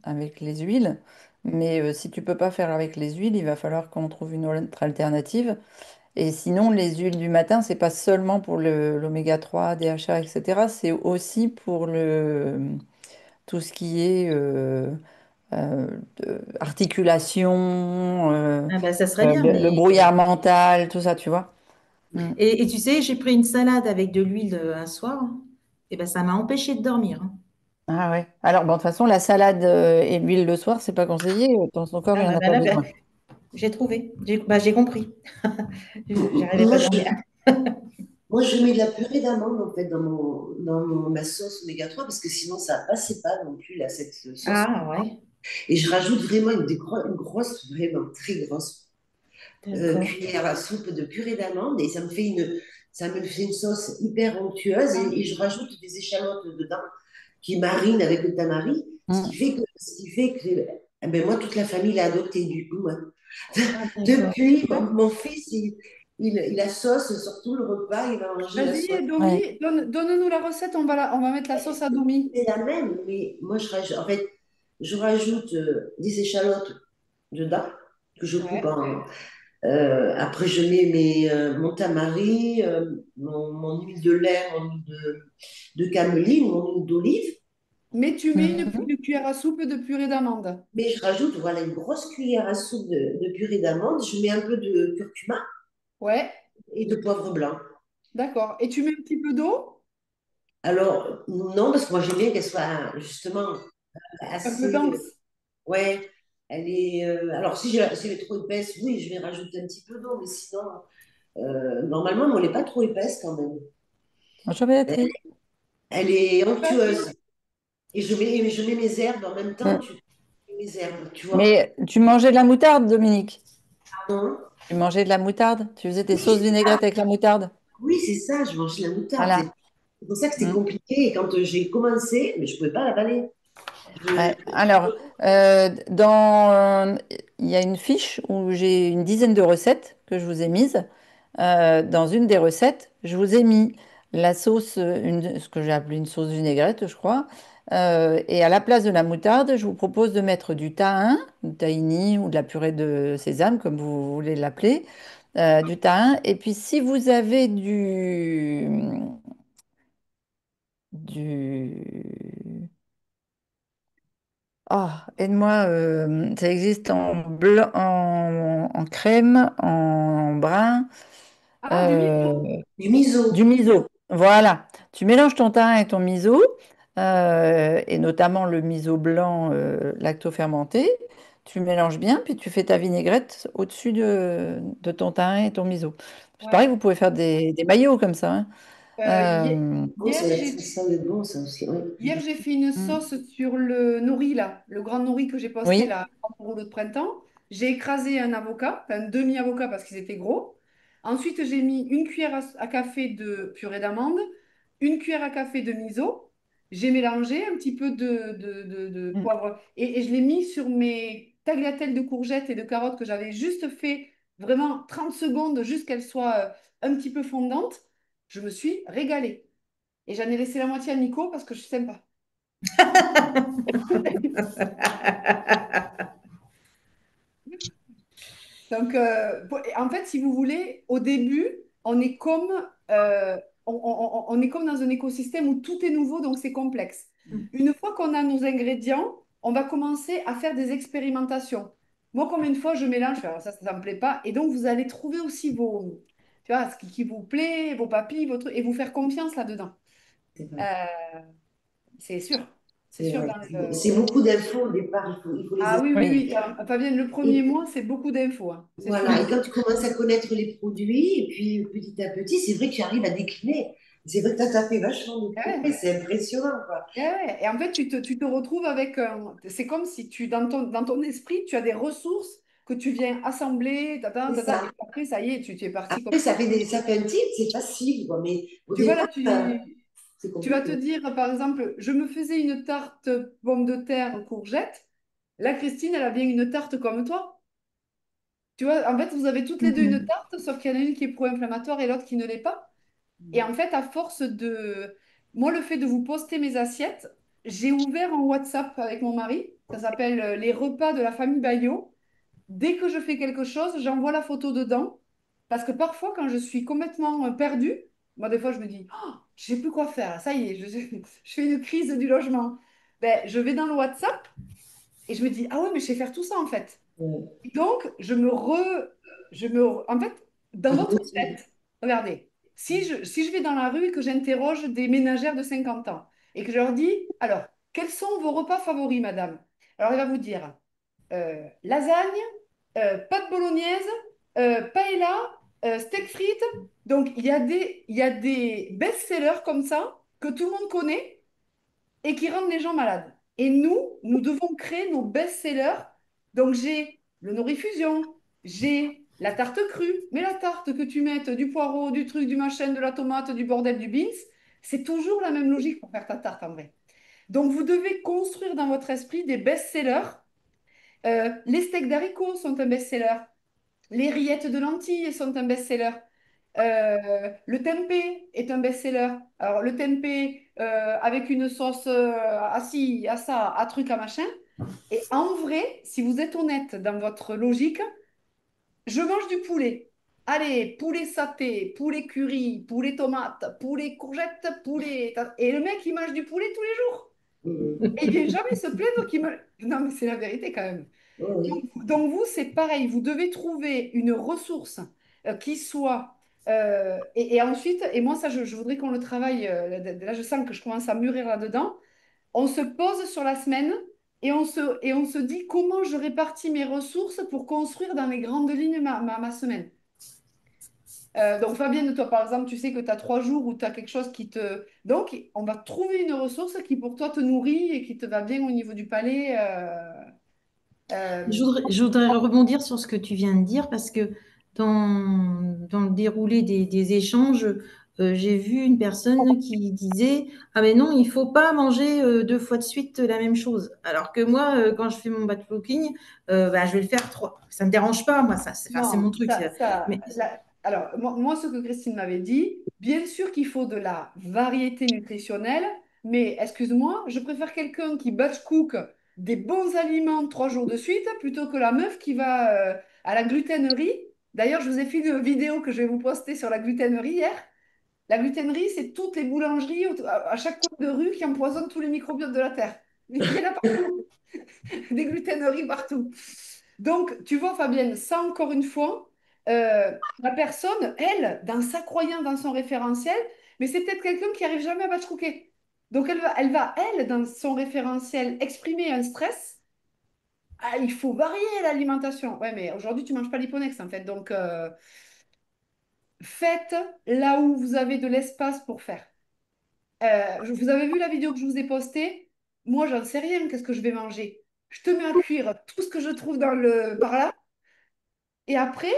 avec les huiles, mais si tu peux pas faire avec les huiles, il va falloir qu'on trouve une autre alternative. Et sinon, les huiles du matin, c'est pas seulement pour l'oméga 3, DHA, etc. C'est aussi pour tout ce qui est euh, articulation, Ah bah, ça serait bien. le brouillard mental, tout ça, tu vois. Mm. Et tu sais, j'ai pris une salade avec de l'huile un soir. Et ben, ça m'a empêché de dormir, hein. Ah ouais. Alors, bon, de toute façon, la salade et l'huile le soir, c'est pas conseillé. Ton corps, Ah il en bah, a pas là, besoin. j'ai trouvé. J'ai compris. J'arrivais pas Moi, à dormir. je mets de la purée d'amande en fait ma sauce oméga 3 parce que sinon ça passait pas non plus là, cette sauce. Ah ouais, Et je rajoute vraiment une grosse, vraiment très grosse d'accord. cuillère à soupe de purée d'amande et ça me fait une sauce hyper onctueuse et je rajoute des échalotes dedans qui marinent avec le tamari, Mm. ce qui fait que eh ben moi, toute la famille l'a adopté du coup, hein. Ah d'accord. Depuis, mon fils, il a sauce sur tout le repas, il va manger la sauce. Vas-y, Ouais. Domi, donne-nous la recette, on va mettre la sauce à Domi. C'est la même, mais moi, je rajoute des échalotes dedans, que je coupe Ouais. en. Après, je mets mon tamari, mon huile de lait, mon huile de cameline, mon huile d'olive. Mais tu mets Mhm. une cuillère à soupe de purée d'amande. Mais je rajoute, voilà, une grosse cuillère à soupe de purée d'amande. Je mets un peu de curcuma Ouais, et de poivre blanc. d'accord. Et tu mets un petit peu d'eau? Alors, non, parce que moi, j'aime bien qu'elle soit justement Un peu assez. dense. Ouais, elle est. Alors, si elle est trop épaisse, oui, je vais rajouter un petit peu d'eau, mais sinon, normalement, moi, elle n'est pas trop épaisse quand même. Elle, Chocolaterie. elle est Pas onctueuse. si. Et je mets mes herbes en même temps, Mm. tu mets mes herbes, tu vois. Mais tu mangeais de la moutarde, Dominique? Non. Tu mangeais de la moutarde? Tu faisais tes Oui, sauces c'est ça. vinaigrettes avec la moutarde? Oui, c'est ça, je mange la moutarde. Voilà. C'est pour ça que c'était Mm. compliqué. Et quand j'ai commencé, mais je ne pouvais pas l'avaler. Je... Ouais. Alors, il y a une fiche où j'ai une dizaine de recettes que je vous ai mises. Dans une des recettes, je vous ai mis la sauce, ce que j'ai appelé une sauce vinaigrette, je crois. Et à la place de la moutarde, je vous propose de mettre du thym, du tahini ou de la purée de sésame, comme vous voulez l'appeler, du thym. Et puis, si vous avez du aide-moi, ça existe en blanc, en crème, en brun, Ah, du euh, miso. Du miso. du miso. Voilà. Tu mélanges ton thym et ton miso, et notamment le miso blanc lactofermenté. Tu mélanges bien, puis tu fais ta vinaigrette au-dessus de ton thym et ton miso. C'est pareil, Ouais. vous pouvez faire des maillots comme ça, hein. Oh, Hier, ça sent bon, ça aussi. Oui. hier, j'ai fait une Mm. sauce sur le nori, là, le grand nori que j'ai posté Oui. là, pour le de printemps. J'ai écrasé un avocat, enfin, un demi-avocat parce qu'ils étaient gros. Ensuite, j'ai mis une cuillère à café de purée d'amande, une cuillère à café de miso. J'ai mélangé un petit peu de Mm. poivre et je l'ai mis sur mes tagliatelles de courgettes et de carottes que j'avais juste fait vraiment 30 secondes, juste qu'elles soient un petit peu fondantes. Je me suis régalée. Et j'en ai laissé la moitié à Nico parce que je suis sympa. Donc, en fait, si vous voulez, au début, on est comme, euh, on est comme dans un écosystème où tout est nouveau, donc c'est complexe. Une fois qu'on a nos ingrédients, on va commencer à faire des expérimentations. Moi, combien de fois je mélange, je fais, alors ça ne me plaît pas. Et donc, vous allez trouver aussi tu vois, ce qui vous plaît, vos papilles, votre, et vous faire confiance là-dedans. C'est Euh, vrai. c'est sûr. C'est C'est sûr vrai. dans le... C'est beaucoup d'infos au départ, il faut les Ah oui, oui, Oui. oui. Fabienne, le premier écouter. mois, c'est beaucoup d'infos, hein. C'est sûr. Voilà, et quand tu commences à connaître les produits, et puis petit à petit, c'est vrai que tu arrives à décliner. C'est vrai que tu as fait vachement de progrès, Ouais. c'est impressionnant, quoi. Ouais, ouais. Et en fait, tu te retrouves avec... c'est comme si dans ton esprit, tu as des ressources que tu viens assembler, tata, C'est tata, et ça. après, ça y est, tu es parti comme Après, ça. ça fait un type, c'est facile, quoi, mais au Tu vois, départ, là, c'est tu vas te compliqué. dire, par exemple, je me faisais une tarte pomme de terre courgette. Là, Christine, elle a bien une tarte comme toi. Tu vois, en fait, vous avez toutes les deux une Mhm. tarte, sauf qu'il y en a une qui est pro-inflammatoire et l'autre qui ne l'est pas. Et en fait, à force de... Moi, le fait de vous poster mes assiettes, j'ai ouvert un WhatsApp avec mon mari. Ça s'appelle les repas de la famille Bayot. Dès que je fais quelque chose, j'envoie la photo dedans. Parce que parfois, quand je suis complètement perdue, moi, des fois, je me dis, oh, je ne sais plus quoi faire. Ça y est, je fais une crise du logement. Ben, je vais dans le WhatsApp et je me dis, ah ouais, mais je sais faire tout ça, en fait. Ouais. Et donc, en fait, dans votre Routine. tête, regardez, si je vais dans la rue et que j'interroge des ménagères de 50 ans et que je leur dis, alors, quels sont vos repas favoris, madame? Alors, elle va vous dire lasagne, pâte bolognaise, paella, steak frites. Donc, il y a des best-sellers comme ça que tout le monde connaît et qui rendent les gens malades. Et nous devons créer nos best-sellers. Donc, j'ai le norifusion, j'ai la tarte crue, mais la tarte que tu mettes du poireau, du truc, du machin, de la tomate, du bordel, du beans, c'est toujours la même logique pour faire ta tarte en vrai. Donc, vous devez construire dans votre esprit des best-sellers. Les steaks d'haricots sont un best-seller. Les rillettes de lentilles sont un best-seller. Le tempeh est un best-seller. Alors, le tempeh avec une sauce à ci, à ça, à truc, à machin. Et en vrai, si vous êtes honnête dans votre logique, je mange du poulet. Allez, poulet saté, poulet curry, poulet tomate, poulet courgette, poulet... Et le mec, il mange du poulet tous les jours. Mhm. Et il vient jamais se plaindre qu'il me... Non, mais c'est la vérité quand même. Ouais, oui. Donc vous, c'est pareil, vous devez trouver une ressource qui soit... et ensuite, et moi ça, je voudrais qu'on le travaille, là je sens que je commence à mûrir là-dedans, on se pose sur la semaine et on se dit comment je répartis mes ressources pour construire dans les grandes lignes ma semaine. Donc Fabienne, toi par exemple, tu sais que tu as 3 jours où tu as quelque chose qui te... Donc on va trouver une ressource qui pour toi te nourrit et qui te va bien au niveau du palais. Euh, Je voudrais rebondir sur ce que tu viens de dire parce que dans le déroulé des échanges, j'ai vu une personne qui disait, ah mais non, il faut pas manger 2 fois de suite la même chose. Alors que moi, quand je fais mon backpacking, bah, je vais le faire 3. Ça me dérange pas, moi, ça, enfin, c'est mon Non, truc. Mais alors, moi, ce que Christine m'avait dit, bien sûr qu'il faut de la variété nutritionnelle, mais excuse-moi, je préfère quelqu'un qui batch cook des bons aliments 3 jours de suite plutôt que la meuf qui va à la gluténerie. D'ailleurs, je vous ai fait une vidéo que je vais vous poster sur la gluténerie hier. La gluténerie, c'est toutes les boulangeries à chaque coin de rue qui empoisonnent tous les microbiotes de la Terre. Il y en a partout, des gluténeries partout. Donc, tu vois, Fabienne, ça encore une fois, la personne, elle, dans sa croyance, dans son référentiel, mais c'est peut-être quelqu'un qui n'arrive jamais à batch cooker. Donc, elle, dans son référentiel, exprimer un stress. Ah, il faut varier l'alimentation. Ouais, mais aujourd'hui, tu ne manges pas l'hyponex, en fait. Donc, faites là où vous avez de l'espace pour faire. Vous avez vu la vidéo que je vous ai postée? Moi, j'en sais rien. Qu'est-ce que je vais manger? Je te mets à cuire tout ce que je trouve par là. Et après,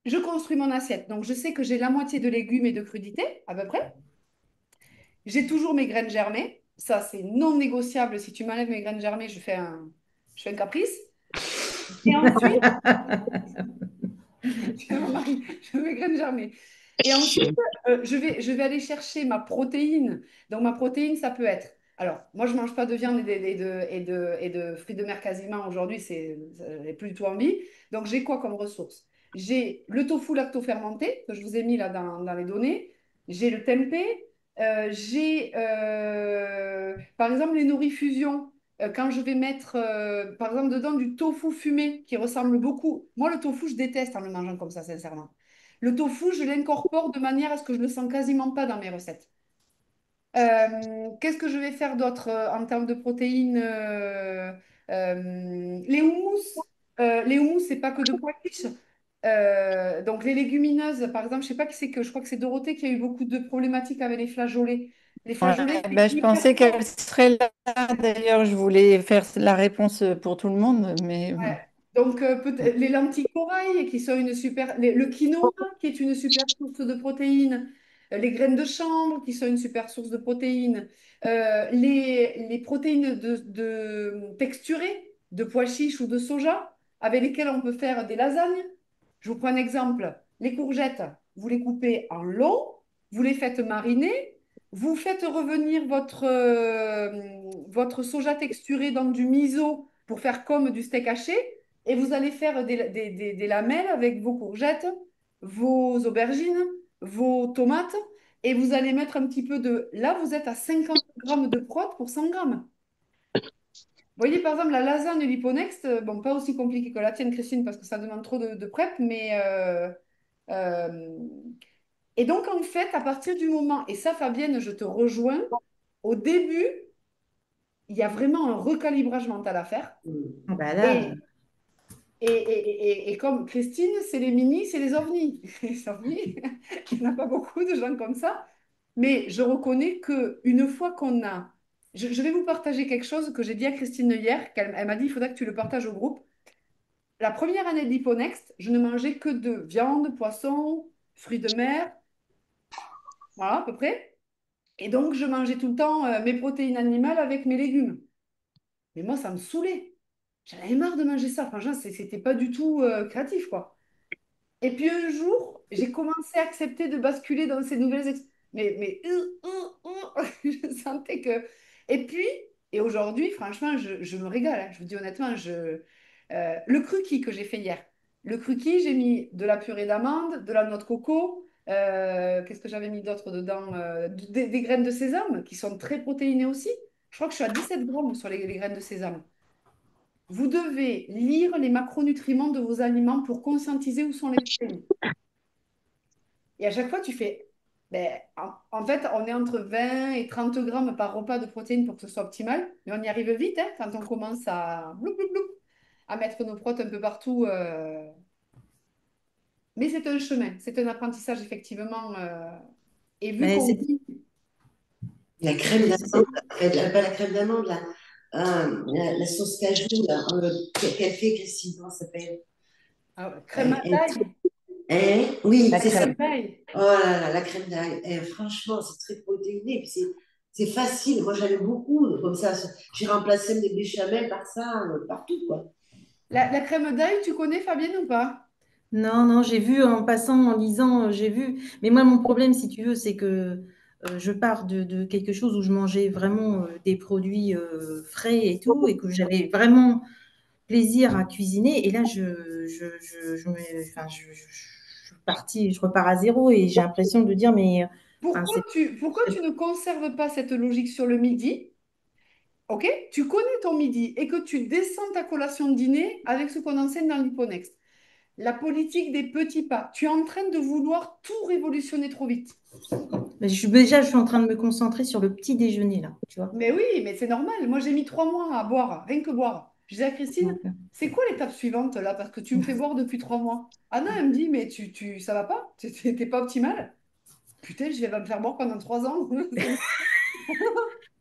je construis mon assiette. Donc, je sais que j'ai la moitié de légumes et de crudités, à peu près. J'ai toujours mes graines germées. Ça, c'est non négociable. Si tu m'enlèves mes graines germées, je fais un caprice. Et ensuite, tu vois, mon mari, je veux mes graines germées. Et ensuite, je vais aller chercher ma protéine. Donc, ma protéine, ça peut être. Alors, moi, je ne mange pas de viande et de fruits de mer quasiment aujourd'hui, j'ai plus du tout envie. Donc, j'ai quoi comme ressources? J'ai le tofu lactofermenté, que je vous ai mis là dans les données. J'ai le tempeh. J'ai, par exemple, les norifusions. Quand je vais mettre, par exemple, dedans du tofu fumé qui ressemble beaucoup. Moi, le tofu, je déteste en le mangeant comme ça, sincèrement. Le tofu, je l'incorpore de manière à ce que je ne le sens quasiment pas dans mes recettes. Qu'est-ce que je vais faire d'autre en termes de protéines les houmous. Les houmous, c'est pas que de pois chiches. Donc, les légumineuses, par exemple, je sais pas qui c'est que, je crois que c'est Dorothée qui a eu beaucoup de problématiques avec les flageolets. Les Ouais, flageolets, c'est ben, je hyper pensais qu'elle fort. serait là. D'ailleurs, je voulais faire la réponse pour tout le monde, mais Ouais. Donc, les lentilles corail, qui sont une super. Le quinoa, qui est une super source de protéines. Les graines de chanvre, qui sont une super source de protéines. Les protéines texturées, de pois chiches ou de soja, avec lesquelles on peut faire des lasagnes. Je vous prends un exemple. Les courgettes, vous les coupez en long, vous les faites mariner, vous faites revenir votre soja texturé dans du miso pour faire comme du steak haché, et vous allez faire des lamelles avec vos courgettes, vos aubergines, vos tomates, et vous allez mettre un petit peu de. Là, vous êtes à 50 grammes de prot pour 100 grammes. Vous voyez, par exemple, la lasagne Liponext, bon, pas aussi compliquée que la tienne, Christine, parce que ça demande trop de prep, mais. Euh, et donc, en fait, à partir du moment, et ça, Fabienne, je te rejoins, au début, il y a vraiment un recalibrage mental à faire. Mm. Ah bah là, Et, et comme Christine, c'est les mini, c'est les ovnis. Les ovnis, il n'y en a pas beaucoup de gens comme ça. Mais je reconnais que une fois qu'on a. Je vais vous partager quelque chose que j'ai dit à Christine hier, elle m'a dit, il faudra que tu le partages au groupe. La première année de l'Hyponext, je ne mangeais que de viande, poisson, fruits de mer, voilà, à peu près. Et donc, je mangeais tout le temps mes protéines animales avec mes légumes. Mais moi, ça me saoulait. J'en avais marre de manger ça. Franchement, c'était pas du tout créatif, quoi. Et puis un jour, j'ai commencé à accepter de basculer dans ces nouvelles je sentais que. Et puis, et aujourd'hui, franchement, je me régale, hein. Je vous dis honnêtement, le cruquis que j'ai fait hier. Le cruquis, j'ai mis de la purée d'amande, de la noix de coco. Qu'est-ce que j'avais mis d'autre dedans? Des graines de sésame qui sont très protéinées aussi. Je crois que je suis à 17 grammes sur les graines de sésame. Vous devez lire les macronutriments de vos aliments pour conscientiser où sont les protéines. Et à chaque fois, tu fais, ben, en fait, on est entre 20 et 30 grammes par repas de protéines pour que ce soit optimal, mais on y arrive vite hein, quand on commence à, bloup, bloup, bloup, à mettre nos protes un peu partout. Mais c'est un chemin, c'est un apprentissage effectivement. Et vu mais qu'on c'est dit, La crème c'est- d'amande, pas la crème d'amande, la sauce cajou là, qu'elle fait, Christine, comment ça s'appelle? crème Elle- d'ail, Oui, la c'est ça. crème crème. d'ail. Oh là là, la crème d'ail. Franchement, c'est très protéiné. Puis c'est facile. Moi, j'aime beaucoup. Comme ça, j'ai remplacé mes béchamel par ça, partout, quoi. La crème d'ail, tu connais Fabienne ou pas? Non, non, j'ai vu en passant, en lisant, j'ai vu. Mais moi, mon problème, si tu veux, c'est que je pars de quelque chose où je mangeais vraiment des produits frais et tout, et que j'avais vraiment plaisir à cuisiner. Et là, enfin, je repars à zéro et j'ai l'impression de dire, mais enfin, Pourquoi tu ne conserves pas cette logique sur le midi? Ok? Tu connais ton midi et que tu descends ta collation de dîner avec ce qu'on enseigne dans l'Hipponext. La politique des petits pas. Tu es en train de vouloir tout révolutionner trop vite. mais je suis en train de me concentrer sur le petit déjeuner, là, tu vois. Mais oui, mais c'est normal. Moi, j'ai mis 3 mois à boire, rien que boire. Je disais à Christine, Donc, c'est quoi l'étape suivante là? Parce que tu me fais boire depuis 3 mois. Ah non, elle me dit, mais ça va pas? T'es pas optimal? Putain, je vais me faire boire pendant 3 ans.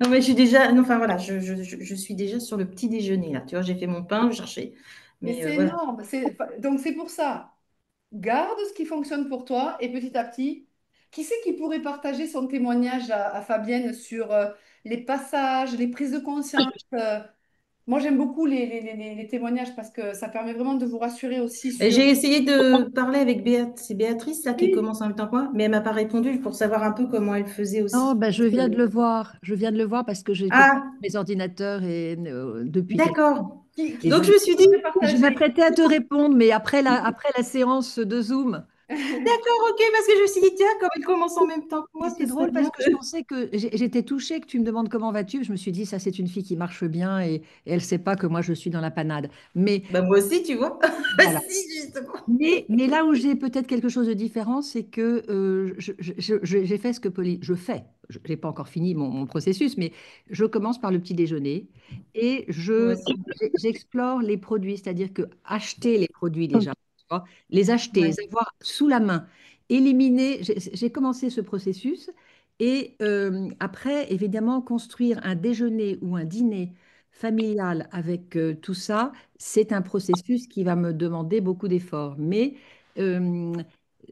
non, mais je suis déjà, non, enfin voilà, je suis déjà sur le petit déjeuner, là, tu vois. J'ai fait mon pain, je cherchais, Mais mais c'est voilà. énorme. Donc c'est pour ça. garde ce qui fonctionne pour toi et petit à petit, qui c'est qui pourrait partager son témoignage à Fabienne sur les passages, les prises de conscience moi, j'aime beaucoup les témoignages parce que ça permet vraiment de vous rassurer aussi Et sur... j'ai essayé de parler avec c'est Béatrice là qui Oui, commence en même temps que moi, mais elle m'a pas répondu pour savoir un peu comment elle faisait Non, aussi. ben, je viens de le voir. Je viens de le voir parce que j'étais sur Ah, mes ordinateurs et, depuis quelque temps. d'accord. qui Et Donc c'est je je, me qui suis dit, pourrait je partager? m'apprêtais à te répondre, mais après la séance de Zoom. d'accord, ok, parce que je me suis dit, tiens, comme elle commence en même temps que Et moi, c'est ce serait drôle bien parce que je pensais que j'étais touchée que tu me demandes comment vas-tu. Je me suis dit, ça, c'est une fille qui marche bien et elle ne sait pas que moi, je suis dans la panade. Mais Bah, moi aussi, tu vois. voilà. Si, justement. Mais là où j'ai peut-être quelque chose de différent, c'est que j'ai fait ce que Pauline, je fais. Je n'ai pas encore fini mon processus, mais je commence par le petit déjeuner et Moi aussi. j'explore les produits, c'est-à-dire que acheter les produits déjà, tu vois, les acheter, Ouais. les avoir sous la main, éliminer. J'ai commencé ce processus et après, évidemment, construire un déjeuner ou un dîner familial avec tout ça, c'est un processus qui va me demander beaucoup d'efforts. Mais euh,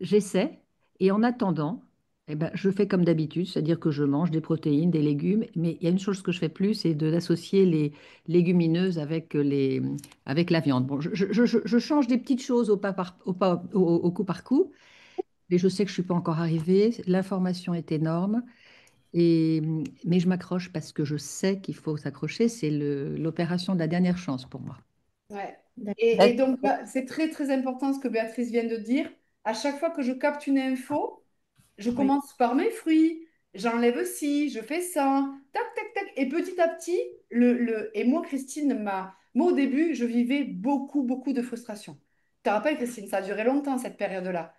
j'essaie et en attendant, eh ben, je fais comme d'habitude, c'est-à-dire que je mange des protéines, des légumes. Mais il y a une chose que je fais plus, c'est d'associer les légumineuses avec la viande. Bon, je change des petites choses au coup par coup, mais je sais que je ne suis pas encore arrivée. L'information est énorme. Mais je m'accroche parce que je sais qu'il faut s'accrocher. C'est l'opération de la dernière chance pour moi. Ouais. Et D'accord. donc, là, c'est très, très important ce que Béatrice vient de dire. À chaque fois que je capte une info, je Oui. commence par mes fruits, j'enlève ci, je fais ça, tac, tac, tac. Et petit à petit, et moi, Christine, moi, au début, je vivais beaucoup, beaucoup de frustration. Tu te rappelles, Christine, ça a duré longtemps, cette période-là.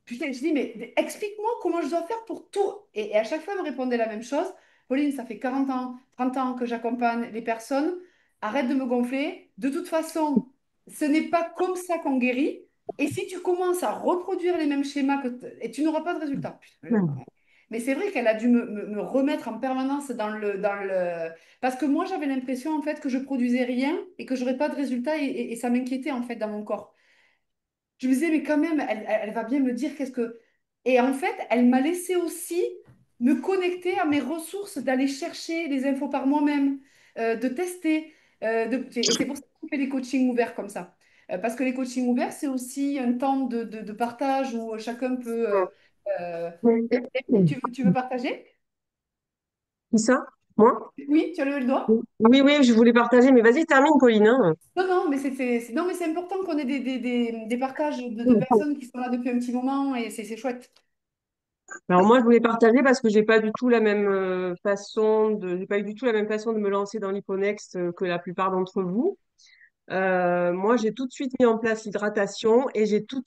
Putain, je dis, mais explique-moi comment je dois faire pour tout. Et à chaque fois, elle me répondait la même chose. Pauline, ça fait 40 ans, 30 ans que j'accompagne les personnes. Arrête de me gonfler. De toute façon, ce n'est pas comme ça qu'on guérit. Et si tu commences à reproduire les mêmes schémas et tu n'auras pas de résultat. Putain, mais c'est vrai qu'elle a dû me remettre en permanence dans le... Parce que moi, j'avais l'impression, en fait, que je produisais rien et que j'aurais pas de résultat et ça m'inquiétait, en fait, dans mon corps. Je me disais, mais quand même, elle va bien me dire qu'est-ce que... Et en fait, elle m'a laissé aussi me connecter à mes ressources, d'aller chercher les infos par moi-même, de tester. Et c'est pour ça qu'on fait des coachings ouverts comme ça. Parce que les coachings ouverts, c'est aussi un temps de partage où chacun peut... euh, tu veux partager? Qui ça? Moi? Oui, tu as levé le doigt? Oui, oui, je voulais partager, mais vas-y, termine, Pauline, hein. Non, non, mais non, mais c'est important qu'on ait des partages de personnes qui sont là depuis un petit moment et c'est chouette. Alors moi, je voulais partager parce que j'ai pas du tout la même j'ai pas eu du tout la même façon de me lancer dans l'hyponext que la plupart d'entre vous. Moi, j'ai tout de suite mis en place l'hydratation et je suis tout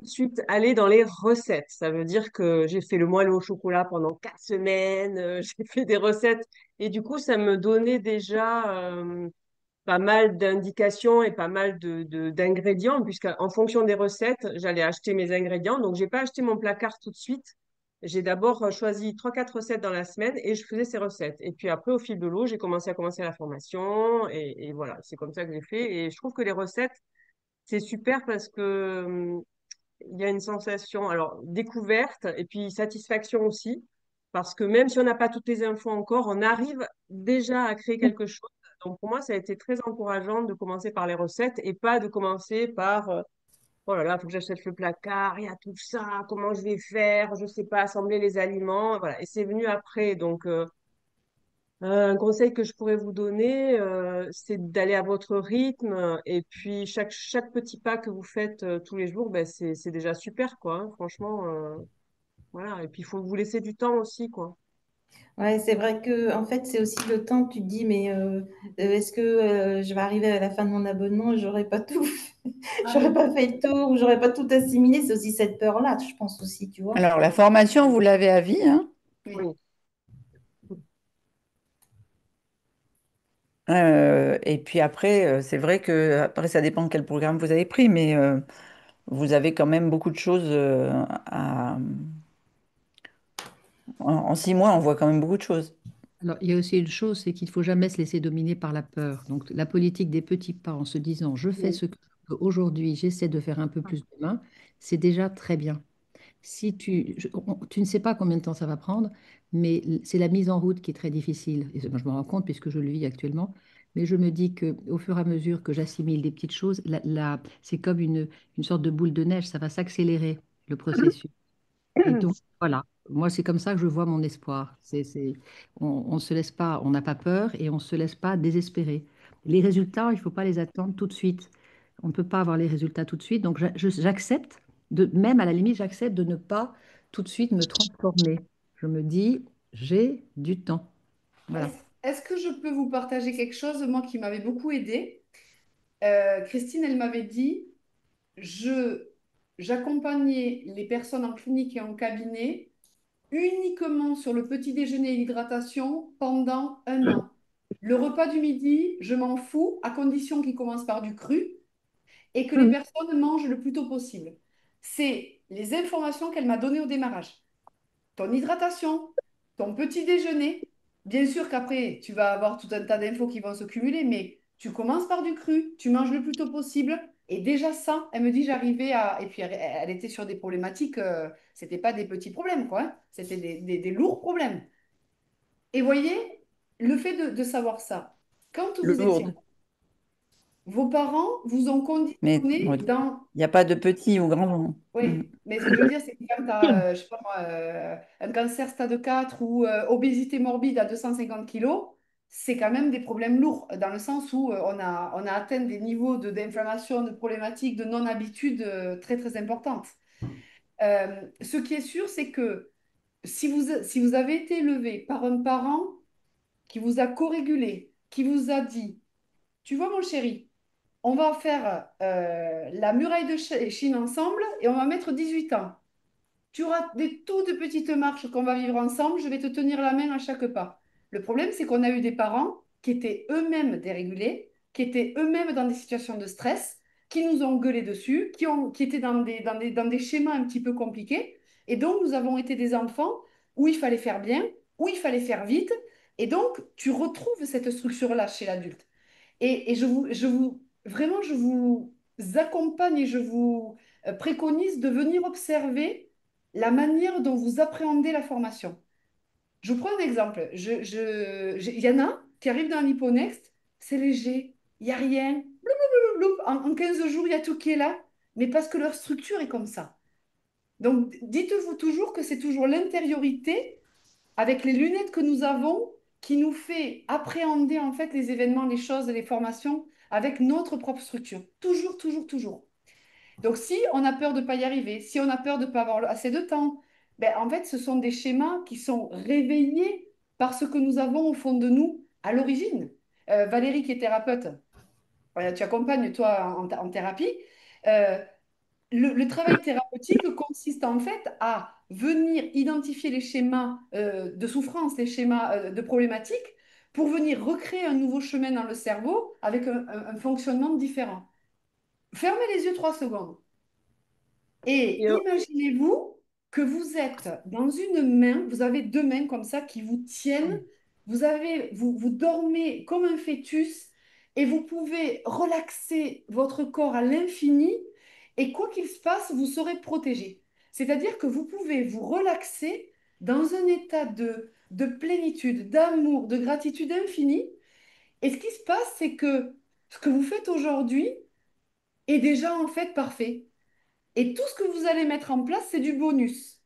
de suite allée dans les recettes. Ça veut dire que j'ai fait le moelleux au chocolat pendant 4 semaines, j'ai fait des recettes et du coup, ça me donnait déjà pas mal d'indications et pas mal d'ingrédients, puisqu'en fonction des recettes, j'allais acheter mes ingrédients. Donc, j'ai pas acheté mon placard tout de suite. J'ai d'abord choisi 3, 4 recettes dans la semaine et je faisais ces recettes. Et puis après, au fil de l'eau, j'ai commencé la formation et voilà, c'est comme ça que j'ai fait. Et je trouve que les recettes, c'est super parce que il y a une sensation, alors découverte et puis satisfaction aussi, parce que même si on n'a pas toutes les infos encore, on arrive déjà à créer quelque chose. Donc pour moi, ça a été très encourageant de commencer par les recettes et pas de commencer par oh là là, il faut que j'achète le placard, il y a tout ça, comment je vais faire, je sais pas assembler les aliments, voilà. Et c'est venu après. Donc un conseil que je pourrais vous donner, c'est d'aller à votre rythme et puis chaque petit pas que vous faites tous les jours, ben, c'est déjà super, quoi, hein. Franchement, voilà. Et puis, il faut vous laisser du temps aussi, quoi. Ouais, c'est vrai que en fait, c'est aussi le temps que tu te dis, mais est-ce que je vais arriver à la fin de mon abonnement et j'aurais pas tout, Ah j'aurais oui. pas fait le tour ou j'aurais pas tout assimilé. C'est aussi cette peur-là, je pense aussi, tu vois. Alors, la formation, vous l'avez à vie, hein? Oui. Oui. Et puis après, c'est vrai que après, ça dépend quel programme vous avez pris, mais vous avez quand même beaucoup de choses en 6 mois, on voit quand même beaucoup de choses. Alors, il y a aussi une chose, c'est qu'il ne faut jamais se laisser dominer par la peur. Donc, la politique des petits pas en se disant, je fais ce que je qu'aujourd'hui, j'essaie de faire un peu plus de main, c'est déjà très bien. Si tu ne sais pas combien de temps ça va prendre, mais c'est la mise en route qui est très difficile. Et moi, je me rends compte puisque je le vis actuellement. Mais je me dis que au fur et à mesure que j'assimile des petites choses, c'est comme une sorte de boule de neige, ça va s'accélérer le processus. Et donc, voilà, moi, c'est comme ça que je vois mon espoir. On ne se laisse pas, on n'a pas peur et on ne se laisse pas désespérer. Les résultats, il ne faut pas les attendre tout de suite. On ne peut pas avoir les résultats tout de suite. Donc, j'accepte, même à la limite, j'accepte de ne pas tout de suite me transformer. Je me dis, j'ai du temps. Voilà. Est-ce que je peux vous partager quelque chose, moi, qui m'avait beaucoup aidé? Christine, elle m'avait dit, je, j'accompagnais les personnes en clinique et en cabinet uniquement sur le petit déjeuner et l'hydratation pendant 1 an. Le repas du midi, je m'en fous, à condition qu'il commence par du cru et que les personnes mangent le plus tôt possible. C'est les informations qu'elle m'a données au démarrage. Ton hydratation, ton petit déjeuner. Bien sûr qu'après, tu vas avoir tout un tas d'infos qui vont se cumuler, mais tu commences par du cru, tu manges le plus tôt possible. Et déjà ça, elle me dit, j'arrivais à... Et puis elle était sur des problématiques, c'était pas des petits problèmes, quoi, hein. C'était des lourds problèmes. Et voyez, le fait de savoir ça, quand vous étiez... Lourde. Vos parents vous ont Mais conditionné ouais, dans... il n'y a pas de petit ou grand. Mm. Oui, mais ce que je veux dire, c'est que quand tu as, je sais pas moi, un cancer stade 4 ou obésité morbide à 250 kilos, c'est quand même des problèmes lourds, dans le sens où on a atteint des niveaux d'inflammation, de problématiques, de non-habitude très, très importantes. Ce qui est sûr, c'est que si vous avez été élevé par un parent qui vous a corrégulé, qui vous a dit, tu vois mon chéri, on va faire la muraille de Chine ensemble et on va mettre 18 ans. Tu auras des toutes petites marches qu'on va vivre ensemble. Je vais te tenir la main à chaque pas. Le problème, c'est qu'on a eu des parents qui étaient eux-mêmes dérégulés, qui étaient eux-mêmes dans des situations de stress, qui nous ont gueulé dessus, qui étaient dans des schémas un petit peu compliqués. Et donc, nous avons été des enfants où il fallait faire bien, où il fallait faire vite. Et donc, tu retrouves cette structure-là chez l'adulte. Et vraiment, je vous accompagne et je vous préconise de venir observer la manière dont vous appréhendez la formation. Je vous prends un exemple. Il y en a qui arrivent dans l'Hipponext, c'est léger, il n'y a rien. Bloup, en 15 jours, il y a tout qui est là, mais parce que leur structure est comme ça. Donc, dites-vous toujours que c'est toujours l'intériorité avec les lunettes que nous avons qui nous fait appréhender en fait les événements, les choses, les formations avec notre propre structure. Toujours, toujours, toujours. Donc, si on a peur de ne pas y arriver, si on a peur de ne pas avoir assez de temps, ben, en fait, ce sont des schémas qui sont réveillés par ce que nous avons au fond de nous à l'origine. Valérie, qui est thérapeute, voilà, tu accompagnes toi en thérapie. Euh, le travail thérapeutique consiste en fait à venir identifier les schémas de souffrance, les schémas de problématiques, pour venir recréer un nouveau chemin dans le cerveau avec un fonctionnement différent. Fermez les yeux 3 secondes. Et Et, imaginez-vous que vous êtes dans une main, vous avez 2 mains comme ça qui vous tiennent, vous dormez comme un fœtus et vous pouvez relaxer votre corps à l'infini et quoi qu'il se passe, vous serez protégé. C'est-à-dire que vous pouvez vous relaxer dans un état de plénitude, d'amour, de gratitude infinie. Et ce qui se passe, c'est que ce que vous faites aujourd'hui est déjà en fait parfait. Et tout ce que vous allez mettre en place, c'est du bonus.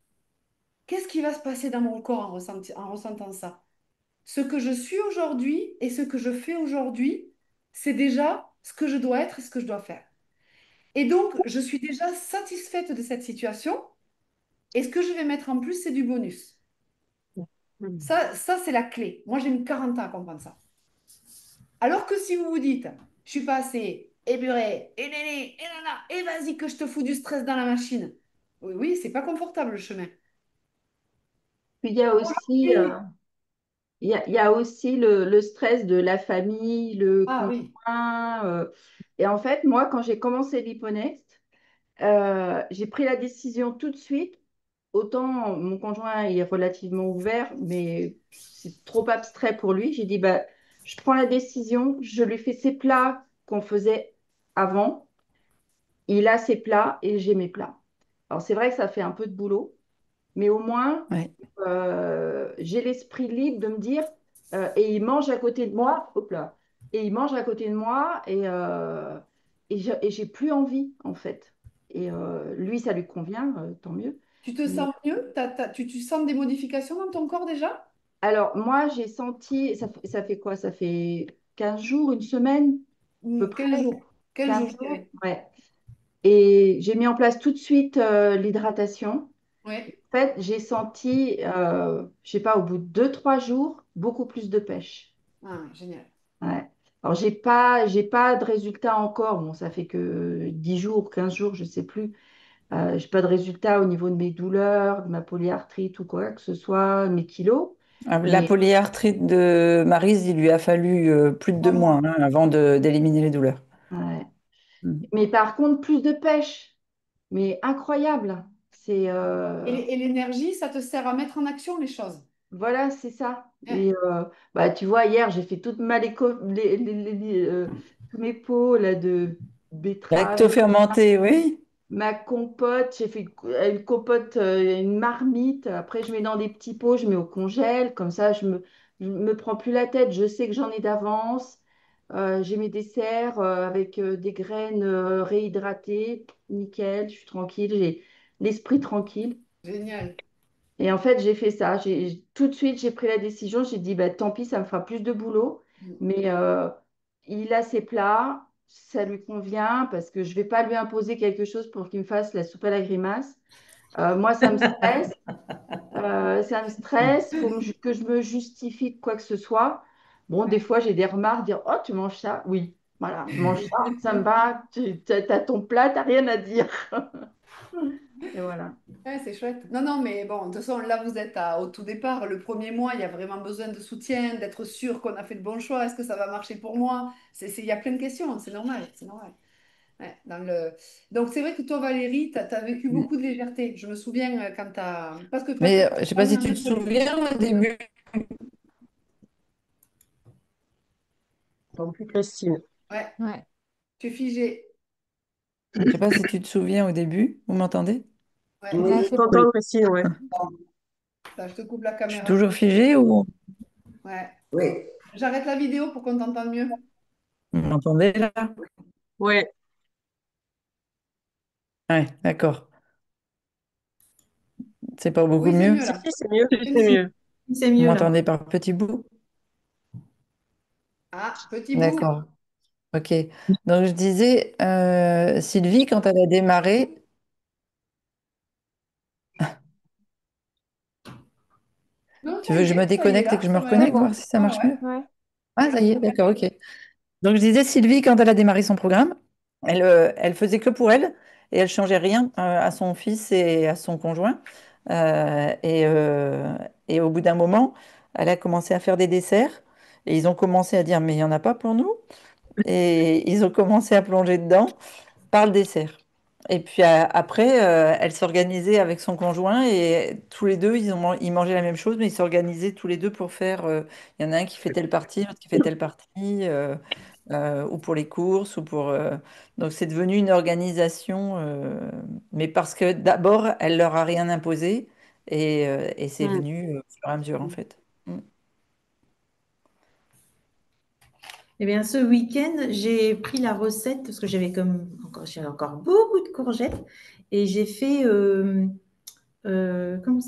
Qu'est-ce qui va se passer dans mon corps en ressentant ça? Ce que je suis aujourd'hui et ce que je fais aujourd'hui, c'est déjà ce que je dois être et ce que je dois faire. Et donc, je suis déjà satisfaite de cette situation. Et ce que je vais mettre en plus, c'est du bonus. Ça c'est la clé. Moi, j'ai mis 40 ans à comprendre ça. Alors que si vous vous dites, je suis pas assez épurée, et néné, et nana, et vas-y que je te fous du stress dans la machine. Oui, oui, c'est pas confortable le chemin. Puis il y a aussi le stress de la famille, le Ah oui. conjoint. Et en fait, moi, quand j'ai commencé l'Hyponext, j'ai pris la décision tout de suite. Autant mon conjoint est relativement ouvert, mais c'est trop abstrait pour lui. J'ai dit, bah, je prends la décision, je lui fais ses plats qu'on faisait avant. il a ses plats et j'ai mes plats. Alors c'est vrai que ça fait un peu de boulot, mais au moins, Ouais. j'ai l'esprit libre de me dire, et il mange à côté de moi, hop là, et il mange à côté de moi, et j'ai plus envie, en fait. Et lui, ça lui convient, tant mieux. Tu te Mais sens mieux? Tu sens des modifications dans ton corps déjà? alors, moi, j'ai senti, ça fait quoi? Ça fait 15 jours, une semaine, à peu Quel près, jour? Quel 15 jour, je jours, dirais? ouais. Et j'ai mis en place tout de suite l'hydratation. Ouais. En fait, j'ai senti, je sais pas, au bout de 2, 3 jours, beaucoup plus de pêche. Ah, génial. Ouais. Alors, j'ai pas de résultat encore. Bon, ça fait que 10 jours, 15 jours, je sais plus. J'ai pas de résultat au niveau de mes douleurs, de ma polyarthrite ou quoi que ce soit, mes kilos. La Mais, polyarthrite de Maryse, il lui a fallu plus de 2 mois Maman. hein, avant d'éliminer les douleurs. ouais. Mm. Mais par contre, plus de pêche. Mais incroyable. C'est Et l'énergie, ça te sert à mettre en action les choses. voilà, c'est ça. Ouais. Et bah, tu vois, hier, j'ai fait toute tous mes pots là, de betterave, Lactofermenté, oui. ma compote. J'ai fait une compote, une marmite. Après, je mets dans des petits pots, je mets au congèle. Comme ça, je me prends plus la tête. Je sais que j'en ai d'avance. J'ai mes desserts avec des graines réhydratées. Nickel, je suis tranquille. J'ai l'esprit tranquille. Génial. Et en fait, j'ai fait ça. Tout de suite, j'ai pris la décision. J'ai dit, bah, tant pis, ça me fera plus de boulot. Mais il a ses plats, ça lui convient parce que je ne vais pas lui imposer quelque chose pour qu'il me fasse la soupe à la grimace. Moi, ça me stresse. Ça me stresse. Que je me justifie de quoi que ce soit. Bon, des fois, j'ai des remarques, dire, oh, tu manges ça? Oui, voilà, je mange ça, ça me va. Tu as ton plat, tu n'as rien à dire. Et voilà. Ouais, c'est chouette. Non, non, mais bon, de toute façon, là, vous êtes au tout départ. Le premier mois, il y a vraiment besoin de soutien, d'être sûr qu'on a fait le bon choix. Est-ce que ça va marcher pour moi? Il y a plein de questions, c'est normal, c'est normal. Ouais, donc, c'est vrai que toi, Valérie, tu as vécu beaucoup de légèreté. Je me souviens quand tu as... Parce que Mais tu je sais as pas eu si un tu te autre bébé. souviens au début. Tant plus Christine. Ouais, Ouais. tu es figé. Je sais pas si tu te souviens au début. Vous m'entendez? Ouais, Oui, Là, je c'est bon. t'entends, Christine, ouais. ça, je te coupe la Je suis caméra. toujours figée ou Ouais. Oui. J'arrête la vidéo pour qu'on t'entende mieux. vous m'entendez là? Ouais. Ouais, d'accord. C'est pas beaucoup Oui, c'est mieux? mieux Si, là. si, c'est mieux. C'est C'est mieux. mieux. C'est Vous mieux là. m'entendez par petits bouts? Ah, petit bout. D'accord. Ok. Donc je disais, Sylvie, quand elle a démarré, Non, tu ça veux que je y me est, ça y est déconnecte et que là. je me Ça m'a C'est l'air reconnecte, bon. voir bon. si ça Ouais, marche ouais. mieux? Ouais. Ah, ça y est, d'accord, ok. Donc, je disais, Sylvie, quand elle a démarré son programme, elle faisait que pour elle et elle changeait rien à son fils et à son conjoint. Euh, et, euh, et au bout d'un moment, elle a commencé à faire des desserts et ils ont commencé à dire, mais il n'y en a pas pour nous. Et ils ont commencé à plonger dedans par le dessert. Et puis après, elle s'organisait avec son conjoint et tous les deux, ils mangeaient la même chose, mais ils s'organisaient tous les deux pour faire. Il y en a un qui fait telle partie, l'autre qui fait telle partie, ou pour les courses, ou pour. Donc c'est devenu une organisation, mais parce que d'abord, elle leur a rien imposé et c'est Mm. venu au fur et à mesure en fait. Mm. Eh bien, ce week-end, j'ai pris la recette parce que j'avais encore beaucoup de courgettes et j'ai fait comment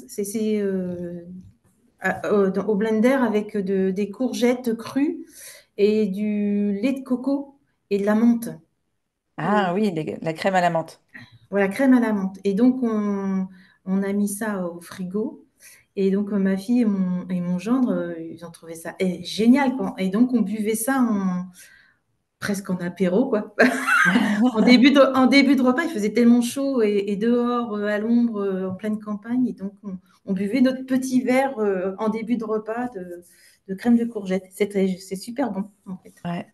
au blender avec des courgettes crues et du lait de coco et de la menthe. Et Ah oui, la crème à la menthe. voilà, crème à la menthe. Et donc, on a mis ça au frigo. Et donc, ma fille et mon gendre, ils ont trouvé ça génial, quoi. Et donc, on buvait ça presque en apéro, quoi. En début de repas, il faisait tellement chaud et dehors, à l'ombre, en pleine campagne. Et donc, on buvait notre petit verre en début de repas de crème de courgette. C'est super bon, en fait. Ouais.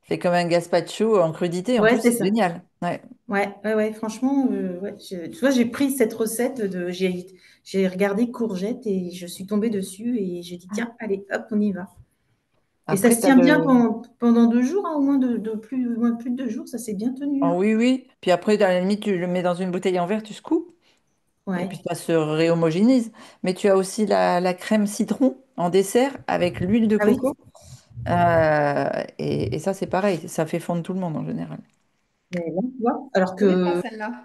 C'est comme un gazpacho en crudité, en Ouais, plus, c'est c'est ça. génial. Ouais. Ouais, ouais, ouais, franchement, ouais, tu vois, j'ai pris cette recette j'ai regardé courgette et je suis tombée dessus et j'ai dit, tiens, allez, hop, on y va. Et ça Après, se tu as tient bien le. pendant 2 jours, hein, au moins plus de 2 jours, ça s'est bien tenu, Oh, hein. oui, oui. Puis après, à la limite, tu le mets dans une bouteille en verre, tu secoues. Et puis Ouais. ça se réhomogénise. Mais tu as aussi la crème citron en dessert avec l'huile de Ah oui? coco. Et ça, c'est pareil. Ça fait fondre tout le monde en général. Mais là, tu vois, alors Je connais pas que celle-là.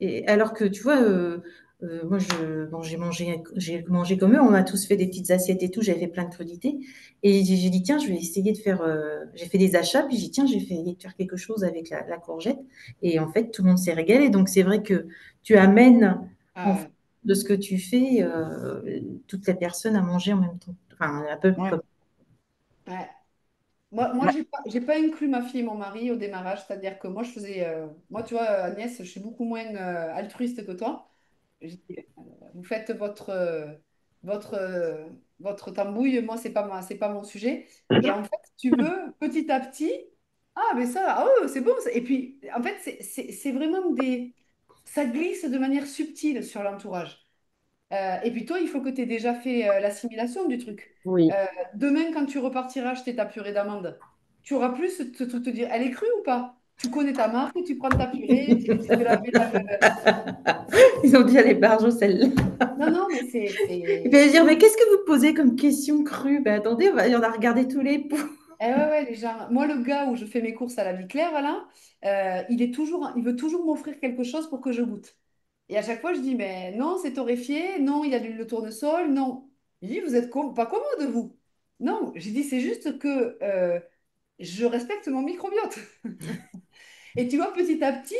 Et alors que tu vois, moi, bon, j'ai mangé comme eux, on a tous fait des petites assiettes et tout, j'avais fait plein de crudités. Et j'ai dit, tiens, je vais essayer de faire. J'ai fait des achats, puis j'ai dit, tiens, j'ai fait essayer de faire quelque chose avec la courgette. Et en fait, tout le monde s'est régalé. Donc, c'est vrai que tu amènes, en Ah, fonction de ce que tu fais, toutes les personnes à manger en même temps. Enfin, un peu Ouais. comme. ouais. Moi Ouais. j'ai pas inclus ma fille et mon mari au démarrage, c'est-à-dire que moi, je faisais. Moi, tu vois, Agnès, je suis beaucoup moins altruiste que toi. J'ai dit, vous faites votre, euh, votre tambouille, moi, c'est pas mon sujet. Et en fait, tu veux, petit à petit, ah, mais ça, ah, oh, c'est bon. Et puis, en fait, c'est vraiment des. Ça glisse de manière subtile sur l'entourage. Et puis toi, il faut que tu aies déjà fait l'assimilation du truc. Oui. Demain, quand tu repartiras acheter ta purée d'amande, tu auras plus ce truc de te dire, elle est crue ou pas? Tu connais ta marque, tu prends ta purée, tu fais laver Ils ont dit, elle est barjo, celle-là. Non, non, mais Et puis elle va dire, mais Non. qu'est-ce que vous posez comme question crue? Ben attendez, on a regardé tous les pots. Eh ouais, ouais, les gens. Moi, le gars où je fais mes courses à la vie claire, là, il veut toujours m'offrir quelque chose pour que je goûte. Et à chaque fois, je dis, mais non, c'est torréfié, non, il y a de l'huile de tournesol, non. Il dit, vous êtes pas commode, vous. Non, j'ai dit, c'est juste que je respecte mon microbiote. Et tu vois, petit à petit,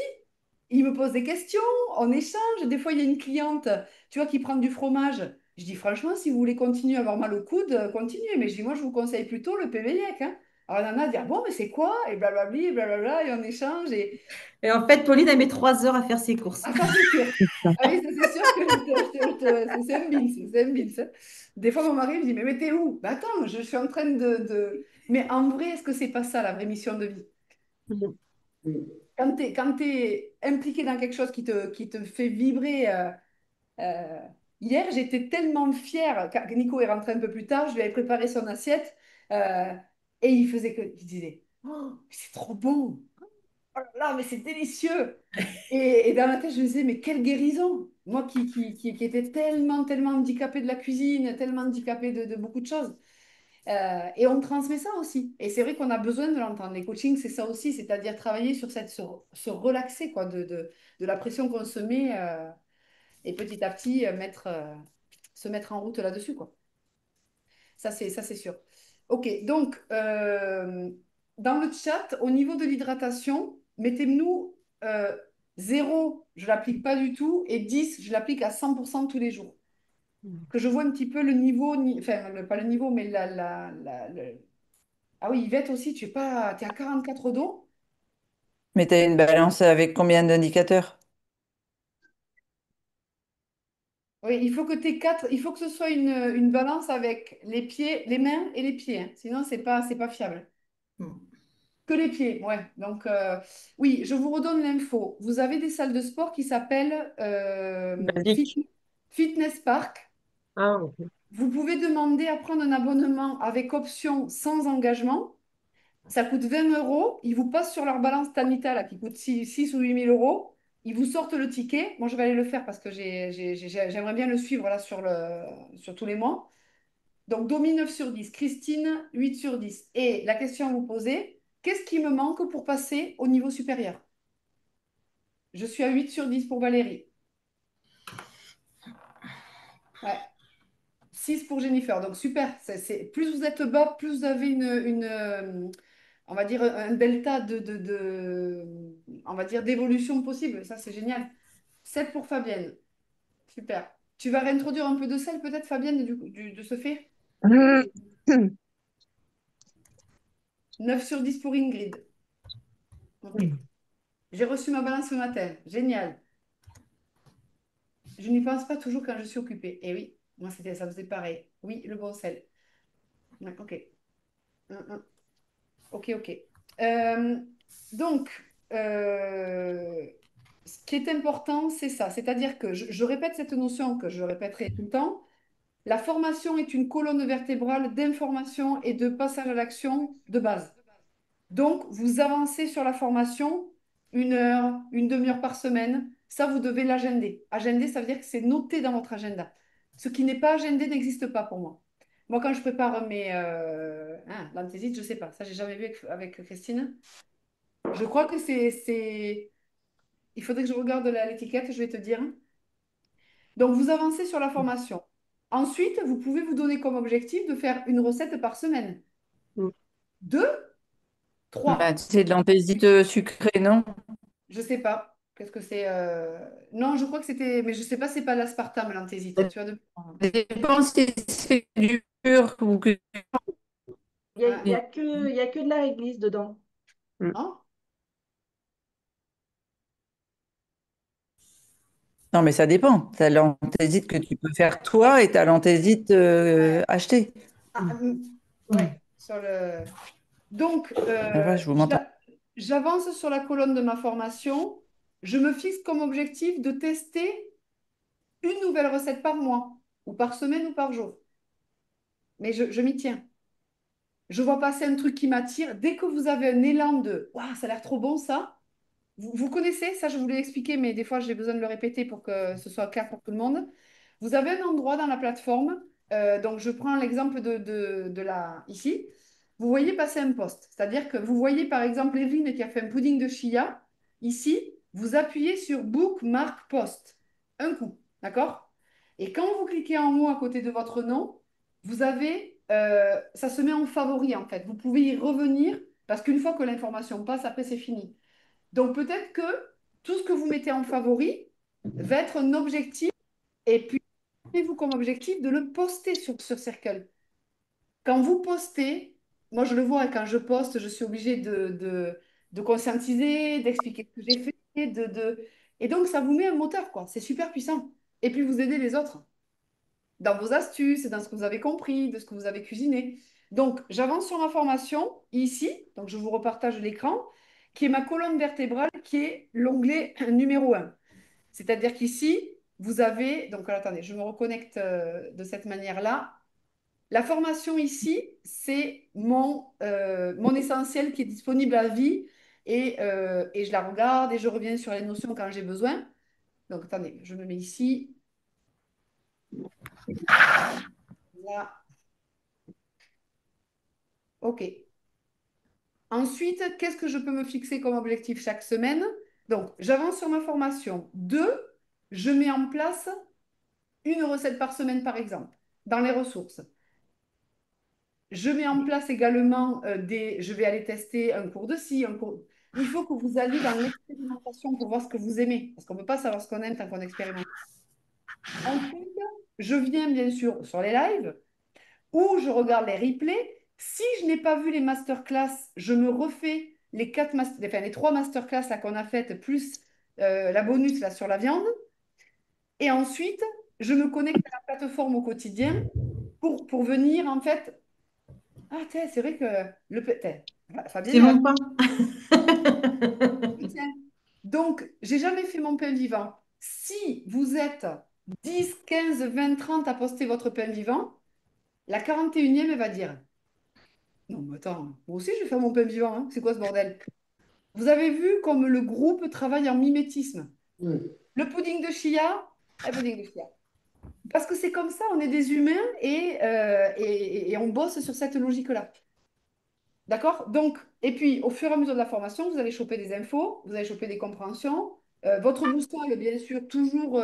il me pose des questions, on échange. Des fois, il y a une cliente, tu vois, qui prend du fromage. Je dis, franchement, si vous voulez continuer à avoir mal au coude, continuez. Mais je dis, moi, je vous conseille plutôt le PVIEC, hein. Alors, la nana dit, ah bon, mais c'est quoi? Et blablabli, et blablabla, et on échange. Et en fait, Pauline, elle met 3 heures à faire ses courses. Ah, ça, c'est sûr. Ah oui, ça, c'est sûr que c'est un bins, c'est un bins, hein. Des fois, mon mari me dit, mais t'es où? Bah, attends, je suis en train Mais en vrai, est-ce que c'est pas ça, la vraie mission de vie? Quand t'es impliqué dans quelque chose qui te fait vibrer. Euh, Hier, j'étais tellement fière. Quand Nico est rentré un peu plus tard, je lui avais préparé son assiette. euh, et il disait, oh, c'est trop bon. Oh là là, mais c'est délicieux. Et dans ma tête, je me disais, mais quelle guérison. Moi qui étais tellement handicapée de la cuisine, tellement handicapée de beaucoup de choses. Et on transmet ça aussi. Et c'est vrai qu'on a besoin de l'entendre. Les coachings, c'est ça aussi, c'est-à-dire travailler sur se relaxer quoi, de la pression qu'on se met et petit à petit se mettre en route là-dessus, quoi. Ça, c'est sûr. Ok, donc, dans le chat, au niveau de l'hydratation, mettez-nous 0, je ne l'applique pas du tout, et 10, je l'applique à 100% tous les jours. Que je vois un petit peu le niveau, enfin, pas le niveau, mais Ah oui, Yvette aussi, t'es à 44 d'eau. Mais tu as une balance avec combien d'indicateurs? Oui, il faut que t'aies quatre, il faut que ce soit une balance avec les pieds, les mains et les pieds, hein. Sinon, c'est pas fiable. Que les pieds, ouais. Donc, oui, je vous redonne l'info. Vous avez des salles de sport qui s'appellent Basique. Fitness Park. Ah, ok. Vous pouvez demander à prendre un abonnement avec option sans engagement. Ça coûte 20 euros. Ils vous passent sur leur balance Tanita, là, qui coûte 6 ou 8 000 euros. Ils vous sortent le ticket. Moi, je vais aller le faire parce que j'aimerais bien le suivre là, sur tous les mois. Donc, Domi 9 sur 10, Christine 8 sur 10. Et la question à vous poser, qu'est-ce qui me manque pour passer au niveau supérieur? Je suis à 8 sur 10 pour Valérie. Ouais. 6 pour Jennifer. Donc, super. Plus vous êtes bas, plus vous avez on va dire, un delta on va dire, d'évolution possible. Ça, c'est génial. 7 pour Fabienne. Super. Tu vas réintroduire un peu de sel, peut-être, Fabienne, de ce fait? 9 sur 10 pour Ingrid. OK. J'ai reçu ma balance ce matin. Génial. Je n'y pense pas toujours quand je suis occupée. Et oui, moi, ça faisait pareil. Oui, le bon sel. Ouais, OK. Hum, hum. OK, OK. Euh, donc, ce qui est important, c'est ça. C'est-à-dire que je répète cette notion que je répéterai tout le temps. La formation est une colonne vertébrale d'information et de passage à l'action de base. Donc, vous avancez sur la formation 1 heure, une demi-heure par semaine. Ça, vous devez l'agender. Agender, ça veut dire que c'est noté dans votre agenda. Ce qui n'est pas agendé n'existe pas pour moi. Moi, quand je prépare mes l'anthésite, je ne sais pas. Ça, j'ai jamais vu avec Christine. Je crois que il faudrait que je regarde l'étiquette, je vais te dire. Donc, vous avancez sur la formation. Ensuite, vous pouvez vous donner comme objectif de faire une recette par semaine. Mm. 2, 3. Bah, c'est de l'anthésite sucrée, non? Je sais pas. Qu'est-ce que c'est Non, je crois que c'était. Mais je sais pas, c'est pas l'aspartame, l'anthésite. Tu as de. Ça dépend si c'est dur ou que... Il y a il y a que de la réglisse dedans. Mm. Hein. Non, mais ça dépend. Tu as l'anthésite que tu peux faire toi et tu as l'anthésite acheté. Ah, ouais, sur le. Donc, La vache, je vous m'entends. j'avance sur la colonne de ma formation. Je me fixe comme objectif de tester une nouvelle recette par mois, ou par semaine, ou par jour. Mais je m'y tiens. Je vois passer un truc qui m'attire. Dès que vous avez un élan de Waouh, ça a l'air trop bon ça. Vous connaissez, ça je vous l'ai expliqué, mais des fois j'ai besoin de le répéter pour que ce soit clair pour tout le monde. Vous avez un endroit dans la plateforme, donc je prends l'exemple ici. Vous voyez passer un post, c'est-à-dire que vous voyez par exemple Evelyne qui a fait un pudding de chia. Ici, vous appuyez sur Bookmark Post, un coup, d'accord? Et quand vous cliquez en haut à côté de votre nom, vous avez, ça se met en favori en fait. Vous pouvez y revenir parce qu'une fois que l'information passe, après c'est fini. Donc peut-être que tout ce que vous mettez en favori va être un objectif et puis mettez-vous comme objectif de le poster sur Circle. Quand vous postez, moi je le vois, quand je poste, je suis obligée de conscientiser, d'expliquer ce que j'ai fait, et donc ça vous met un moteur, quoi. C'est super puissant. Et puis vous aidez les autres dans vos astuces, dans ce que vous avez compris, de ce que vous avez cuisiné. Donc, j'avance sur ma formation ici, donc je vous repartage l'écran, qui est ma colonne vertébrale, qui est l'onglet numéro 1. C'est-à-dire qu'ici, vous avez, donc attendez, je me reconnecte de cette manière-là. La formation ici, c'est mon essentiel qui est disponible à vie et je la regarde et je reviens sur les notions quand j'ai besoin. Donc, attendez, je me mets ici. Là. OK. Ensuite, qu'est-ce que je peux me fixer comme objectif chaque semaine? Donc, j'avance sur ma formation. 2, je mets en place une recette par semaine, par exemple, dans les ressources. Je mets en place également Je vais aller tester un cours de ci, un cours. Il faut que vous alliez dans l'expérimentation pour voir ce que vous aimez, parce qu'on ne peut pas savoir ce qu'on aime tant qu'on expérimente. Ensuite, je viens bien sûr sur les lives ou je regarde les replays. Si je n'ai pas vu les masterclass, je me refais les 3 masterclass là, qu'on a faites, plus la bonus là, sur la viande. Et ensuite, je me connecte à la plateforme au quotidien pour venir, en fait. Ah, tiens, c'est vrai que Fabien, C'est mon pain. tiens. Donc, j'ai jamais fait mon pain vivant. Si vous êtes 10, 15, 20, 30 à poster votre pain vivant, la 41e, elle va dire non, mais attends, moi aussi je vais faire mon pain vivant, hein. C'est quoi ce bordel? Vous avez vu comme le groupe travaille en mimétisme. Mm. Le pudding de chia, le pudding de chia. Parce que c'est comme ça, on est des humains et on bosse sur cette logique-là. D'accord? Donc, et puis au fur et à mesure de la formation, vous allez choper des infos, vous allez choper des compréhensions. Votre boussole, bien sûr, toujours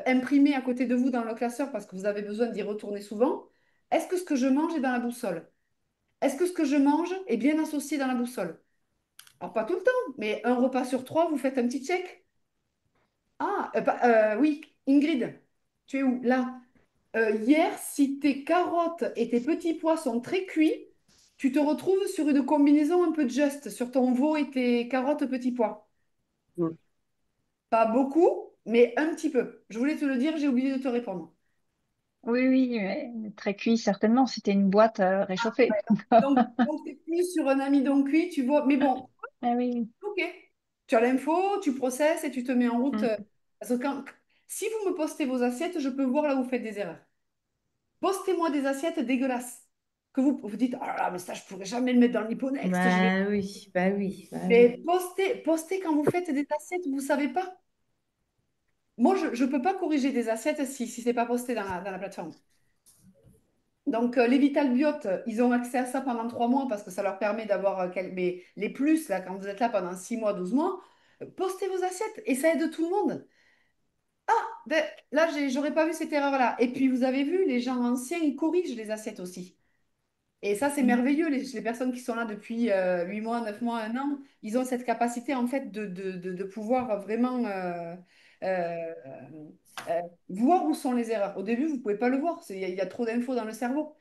imprimée à côté de vous dans le classeur parce que vous avez besoin d'y retourner souvent. Est-ce que ce que je mange est dans la boussole? Est-ce que ce que je mange est bien associé dans la boussole? Alors, pas tout le temps, mais un repas sur 3, vous faites un petit check. Ah, oui, Ingrid, tu es où? Là. Hier, si tes carottes et tes petits pois sont très cuits, tu te retrouves sur une combinaison un peu juste sur ton veau et tes carottes petits pois. Mm. Pas beaucoup, mais un petit peu. Je voulais te le dire, j'ai oublié de te répondre. Oui, oui, très cuit, certainement. C'était une boîte réchauffée. Donc tu es plus sur un amidon cuit, tu vois. Mais bon, Ah oui, ok. Tu as l'info, tu processes et tu te mets en route. oui. Parce que si vous me postez vos assiettes, je peux voir là où vous faites des erreurs. Postez-moi des assiettes dégueulasses. Que vous dites, ah là là, mais ça, je ne pourrais jamais le mettre dans l'hyponext. Bah oui, bah oui, bah Mais oui. postez quand vous faites des assiettes, vous ne savez pas. Moi, je ne peux pas corriger des assiettes si ce n'est pas posté dans la plateforme. Donc, les Vital Biote, ils ont accès à ça pendant 3 mois parce que ça leur permet d'avoir mais les plus, là, quand vous êtes là pendant 6 mois, 12 mois, postez vos assiettes et ça aide tout le monde. Ben, là, j'aurais pas vu cette erreur-là. Et puis, vous avez vu, les gens anciens, ils corrigent les assiettes aussi. Et ça, c'est merveilleux. Les personnes qui sont là depuis 8 mois, 9 mois, 1 an, ils ont cette capacité, en fait, de pouvoir vraiment euh, voir où sont les erreurs. Au début, vous ne pouvez pas le voir. Il y a trop d'infos dans le cerveau.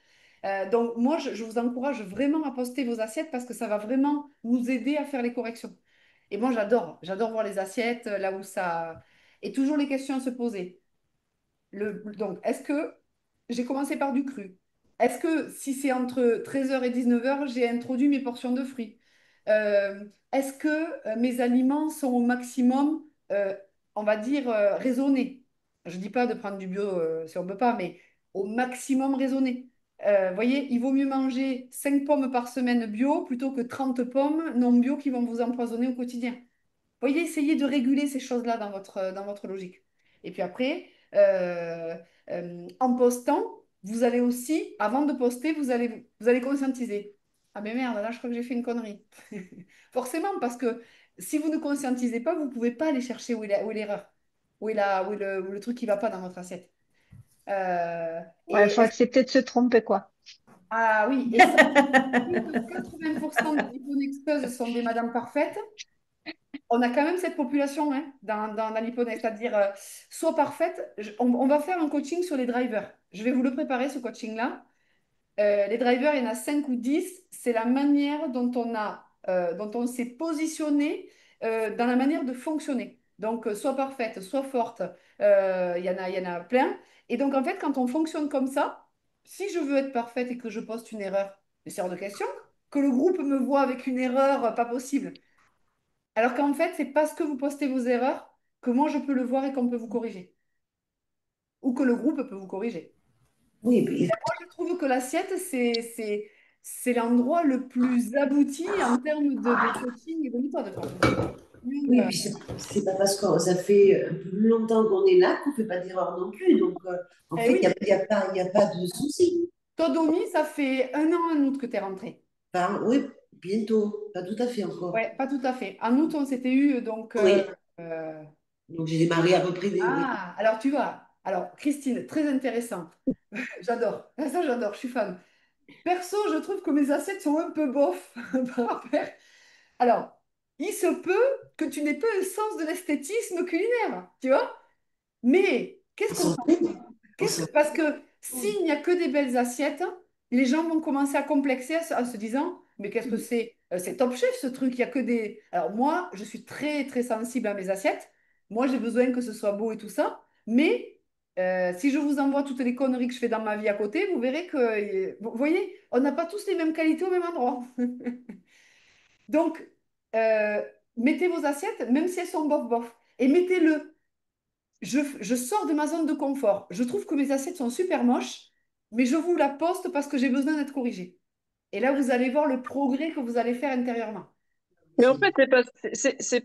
Donc, moi, je vous encourage vraiment à poster vos assiettes parce que ça va vraiment nous aider à faire les corrections. Et moi, j'adore voir les assiettes, là où ça... Et toujours les questions à se poser. Donc, est-ce que j'ai commencé par du cru? Est-ce que si c'est entre 13 h et 19 h, j'ai introduit mes portions de fruits? Est-ce que mes aliments sont au maximum, on va dire, raisonnés? Je ne dis pas de prendre du bio si on ne peut pas, mais au maximum raisonné. Vous voyez, il vaut mieux manger 5 pommes par semaine bio plutôt que 30 pommes non bio qui vont vous empoisonner au quotidien. Voyez, essayez de réguler ces choses-là dans votre logique. Et puis après, en postant, vous allez aussi, avant de poster, vous allez conscientiser. Ah mais merde, là je crois que j'ai fait une connerie. Forcément, parce que si vous ne conscientisez pas, vous ne pouvez pas aller chercher où est l'erreur, où est le truc qui ne va pas dans votre assiette. Ouais, il faut accepter de se tromper, quoi. Ah oui, et ça, vu que 80% des hyponexpeuses sont des madames parfaites, on a quand même cette population hein, dans l'hyponex, c'est-à-dire soit parfaite. On va faire un coaching sur les drivers. Je vais vous le préparer, ce coaching-là. Les drivers, il y en a 5 ou 10. C'est la manière dont on s'est positionné dans la manière de fonctionner. Donc, soit parfaite, soit forte, il y en a plein. Et donc, en fait, quand on fonctionne comme ça, si je veux être parfaite et que je poste une erreur, c'est hors de question que le groupe me voit avec une erreur pas possible. Alors qu'en fait, c'est parce que vous postez vos erreurs que moi, je peux le voir et qu'on peut vous corriger. Ou que le groupe peut vous corriger. Oui, puis, Moi, je trouve que l'assiette, c'est l'endroit le plus abouti en termes de coaching et de méthode, quoi. oui, puis c'est pas parce que ça fait plus longtemps qu'on est là qu'on ne fait pas d'erreur non plus. Donc, en Eh fait, oui, il y a pas de souci. toi, Domi, ça fait 1 an en août que tu es rentrée. Enfin, oui, bientôt. Pas tout à fait encore. Ouais, pas tout à fait. En août, on s'était eu, donc... Oui. euh, Donc, j'ai démarré à peu près des. Oui. Ah, alors tu vois. Alors, Christine, très intéressant. J'adore. Ça, j'adore, je suis fan. Perso, je trouve que mes assiettes sont un peu bof par rapport. Alors, il se peut que tu n'aies pas un sens de l'esthétisme culinaire, tu vois? Mais qu'est-ce On qu'on s'en s'en fout. fout? On s'en Parce que s'il n'y a que des belles assiettes, les gens vont commencer à complexer en se disant, mais qu'est-ce que fout. c'est? C'est Top Chef ce truc, il n'y a que des... Alors moi, je suis très très sensible à mes assiettes. Moi, j'ai besoin que ce soit beau et tout ça. Mais si je vous envoie toutes les conneries que je fais dans ma vie à côté, vous verrez que, vous voyez, on n'a pas tous les mêmes qualités au même endroit. Donc, euh, mettez vos assiettes, même si elles sont bof-bof, et mettez-le. Je sors de ma zone de confort. Je trouve que mes assiettes sont super moches, mais je vous la poste parce que j'ai besoin d'être corrigée. Et là, vous allez voir le progrès que vous allez faire intérieurement. Mais en fait, c'est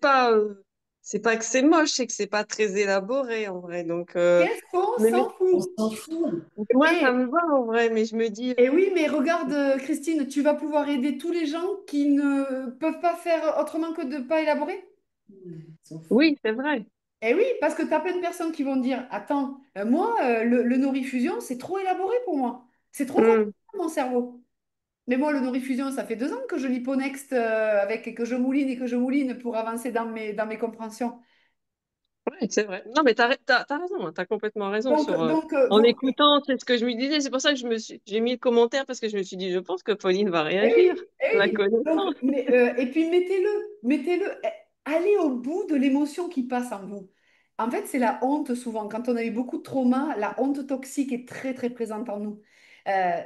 pas que c'est moche, c'est que c'est pas très élaboré en vrai. Donc, Qu'est-ce qu'on mais, s'en On fout? s'en fout. moi, ça Et, me va en vrai, mais je me dis, et oui, mais regarde, Christine, tu vas pouvoir aider tous les gens qui ne peuvent pas faire autrement que de ne pas élaborer. On s'en fout. oui, c'est vrai. Et oui, parce que tu as plein de personnes qui vont dire, attends, moi, le norifusion, c'est trop élaboré pour moi. C'est trop compliqué Hmm. pour mon cerveau. Mais moi, le norifusion, ça fait 2 ans que je l'hyponext avec et que je mouline et que je mouline pour avancer dans mes compréhensions. Ouais, c'est vrai. Non, mais t'as raison, hein, t'as complètement raison Donc, sur, donc, en écoutant, c'est ce que je me disais. C'est pour ça que j'ai mis le commentaire parce que je me suis dit, je pense que Pauline va eh réagir. oui, eh La oui. Donc, connaissance. et puis mettez-le, allez au bout de l'émotion qui passe en vous. En fait, c'est la honte souvent. Quand on a eu beaucoup de traumas, la honte toxique est très, très présente en nous. Euh,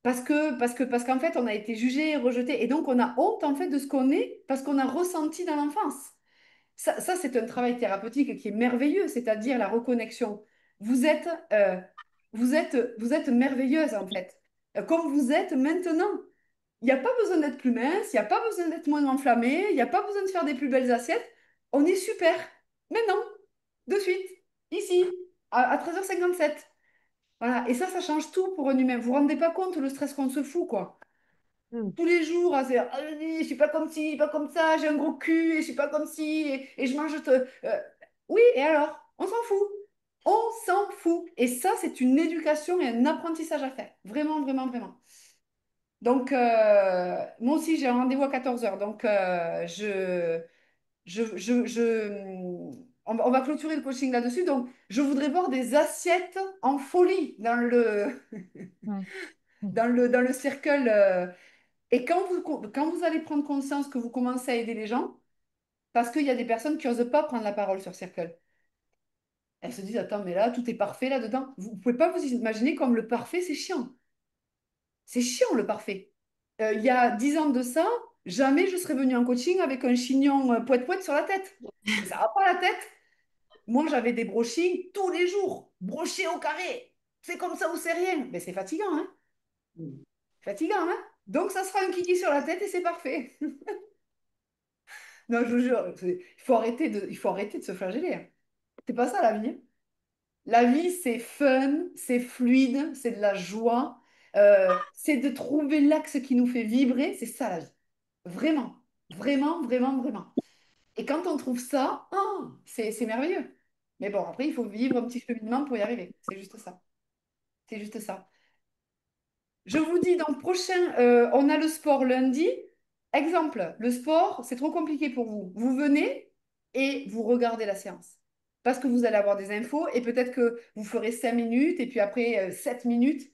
parce qu'en fait, on a été jugé, rejeté, et donc on a honte en fait de ce qu'on est parce qu'on a ressenti dans l'enfance. Ça, c'est un travail thérapeutique qui est merveilleux, c'est-à-dire la reconnexion. Vous êtes vous êtes merveilleuse en fait. Comme vous êtes maintenant. Il n'y a pas besoin d'être plus mince, il n'y a pas besoin d'être moins enflammé, il n'y a pas besoin de faire des plus belles assiettes. On est super. Maintenant, de suite, ici, à 13h57. Voilà. Et ça change tout pour un humain. Vous vous rendez pas compte le stress qu'on se fout, quoi. Hmm. Tous les jours, à se dire, ah, je suis pas comme ci, pas comme ça, j'ai un gros cul, et je suis pas comme ci, et je mange. Oui, et alors? On s'en fout. On s'en fout. Et ça, c'est une éducation et un apprentissage à faire. Vraiment, vraiment, vraiment. Donc, moi aussi, j'ai un rendez-vous à 14h. Donc, on va clôturer le coaching là-dessus. Donc, je voudrais voir des assiettes en folie dans Ouais. Mm. dans le cercle. Et quand vous allez prendre conscience que vous commencez à aider les gens, parce qu'il y a des personnes qui n'osent pas prendre la parole sur cercle. Elles se disent, attends, mais là, tout est parfait là-dedans. Vous ne pouvez pas vous imaginer comme le parfait, c'est chiant. C'est chiant, le parfait. Il y a 10 ans de ça, jamais je serais venue en coaching avec un chignon poète-poète sur la tête. Ça va pas la tête. Moi, j'avais des brushings tous les jours, brochés au carré. C'est comme ça ou c'est rien. Mais c'est fatigant, hein? Fatigant, hein? Donc, ça sera un kiki sur la tête et c'est parfait. Non, je vous jure, il faut arrêter de se flageller, hein. C'est pas ça la vie, hein. La vie, c'est fun, c'est fluide, c'est de la joie, c'est de trouver l'axe qui nous fait vibrer, c'est ça la vie. Vraiment, vraiment, vraiment, vraiment. Et quand on trouve ça, oh, c'est merveilleux. Mais bon, après, il faut vivre un petit cheminement pour y arriver. C'est juste ça. C'est juste ça. Je vous dis donc prochain, on a le sport lundi. Exemple, le sport, c'est trop compliqué pour vous. Vous venez et vous regardez la séance. Parce que vous allez avoir des infos et peut-être que vous ferez 5 minutes et puis après 7 minutes.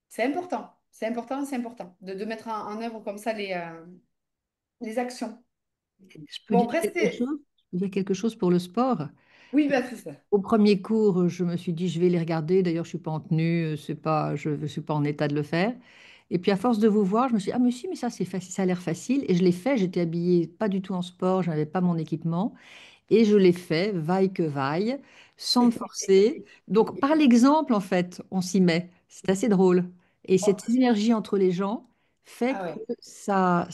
C'est important. C'est important, c'est important de mettre en œuvre comme ça les actions. Je peux Bon, dire quelque restez. chose? Je peux dire quelque chose pour le sport. Oui, bien sûr. Au premier cours, je me suis dit, je vais les regarder. D'ailleurs, je suis pas en tenue, c'est pas, je ne suis pas en état de le faire. Et puis, à force de vous voir, je me suis dit, ah, mais si, mais ça, c'est facile, ça a l'air facile. Et je l'ai fait. J'étais habillée pas du tout en sport, je n'avais pas mon équipement. Et je l'ai fait, vaille que vaille, sans me forcer. Donc, par l'exemple, en fait, on s'y met. C'est assez drôle. Et cette synergie entre les gens fait Ah que ouais. ça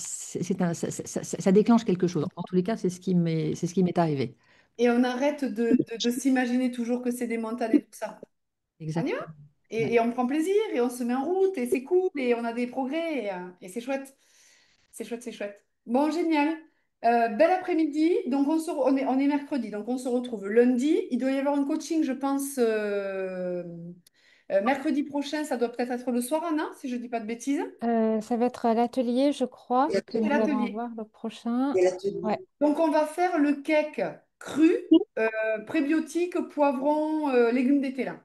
déclenche quelque chose. En tous les cas, c'est ce qui m'est arrivé. Et on arrête de s'imaginer toujours que c'est des montagnes et tout ça. On y va? Exactement. Et on prend plaisir et on se met en route et c'est cool et on a des progrès et c'est chouette. C'est chouette, c'est chouette. Bon, génial. Bel après-midi. Donc, on est mercredi. Donc, on se retrouve lundi. Il doit y avoir un coaching, je pense, mercredi prochain. Ça doit peut-être être le soir, Anna, si je ne dis pas de bêtises. Ça va être à l'atelier, je crois, Et que C'est nous allons l'atelier. avoir le prochain. l'atelier. Ouais. Donc, on va faire le cake cru, prébiotique, poivron, légumes d'été, là,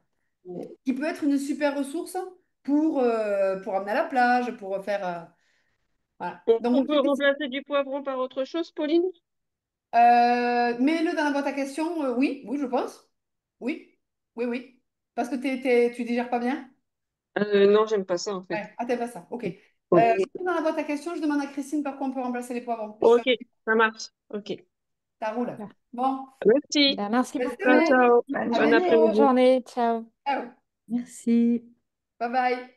Ouais. qui peut être une super ressource pour amener à la plage, pour faire. Voilà. Donc, On peut remplacer du poivron par autre chose, Pauline? mets-le dans la boîte à questions. Oui, oui, je pense. Oui, oui, oui. Parce que tu digères pas bien? Non, j'aime pas ça en fait. Ouais. Ah, t'aimes pas ça. OK. Ok. Mets dans la boîte à questions, je demande à Christine par quoi on peut remplacer les poivrons. Je fais Ok, ça marche. Ok. ça roule. Super. Bon, Merci. Ben, merci bonne Ciao, beaucoup. semaine. ciao. Bonne À Bon Bonne bientôt. après-midi. journée. Ciao. Ciao. Merci. Bye bye.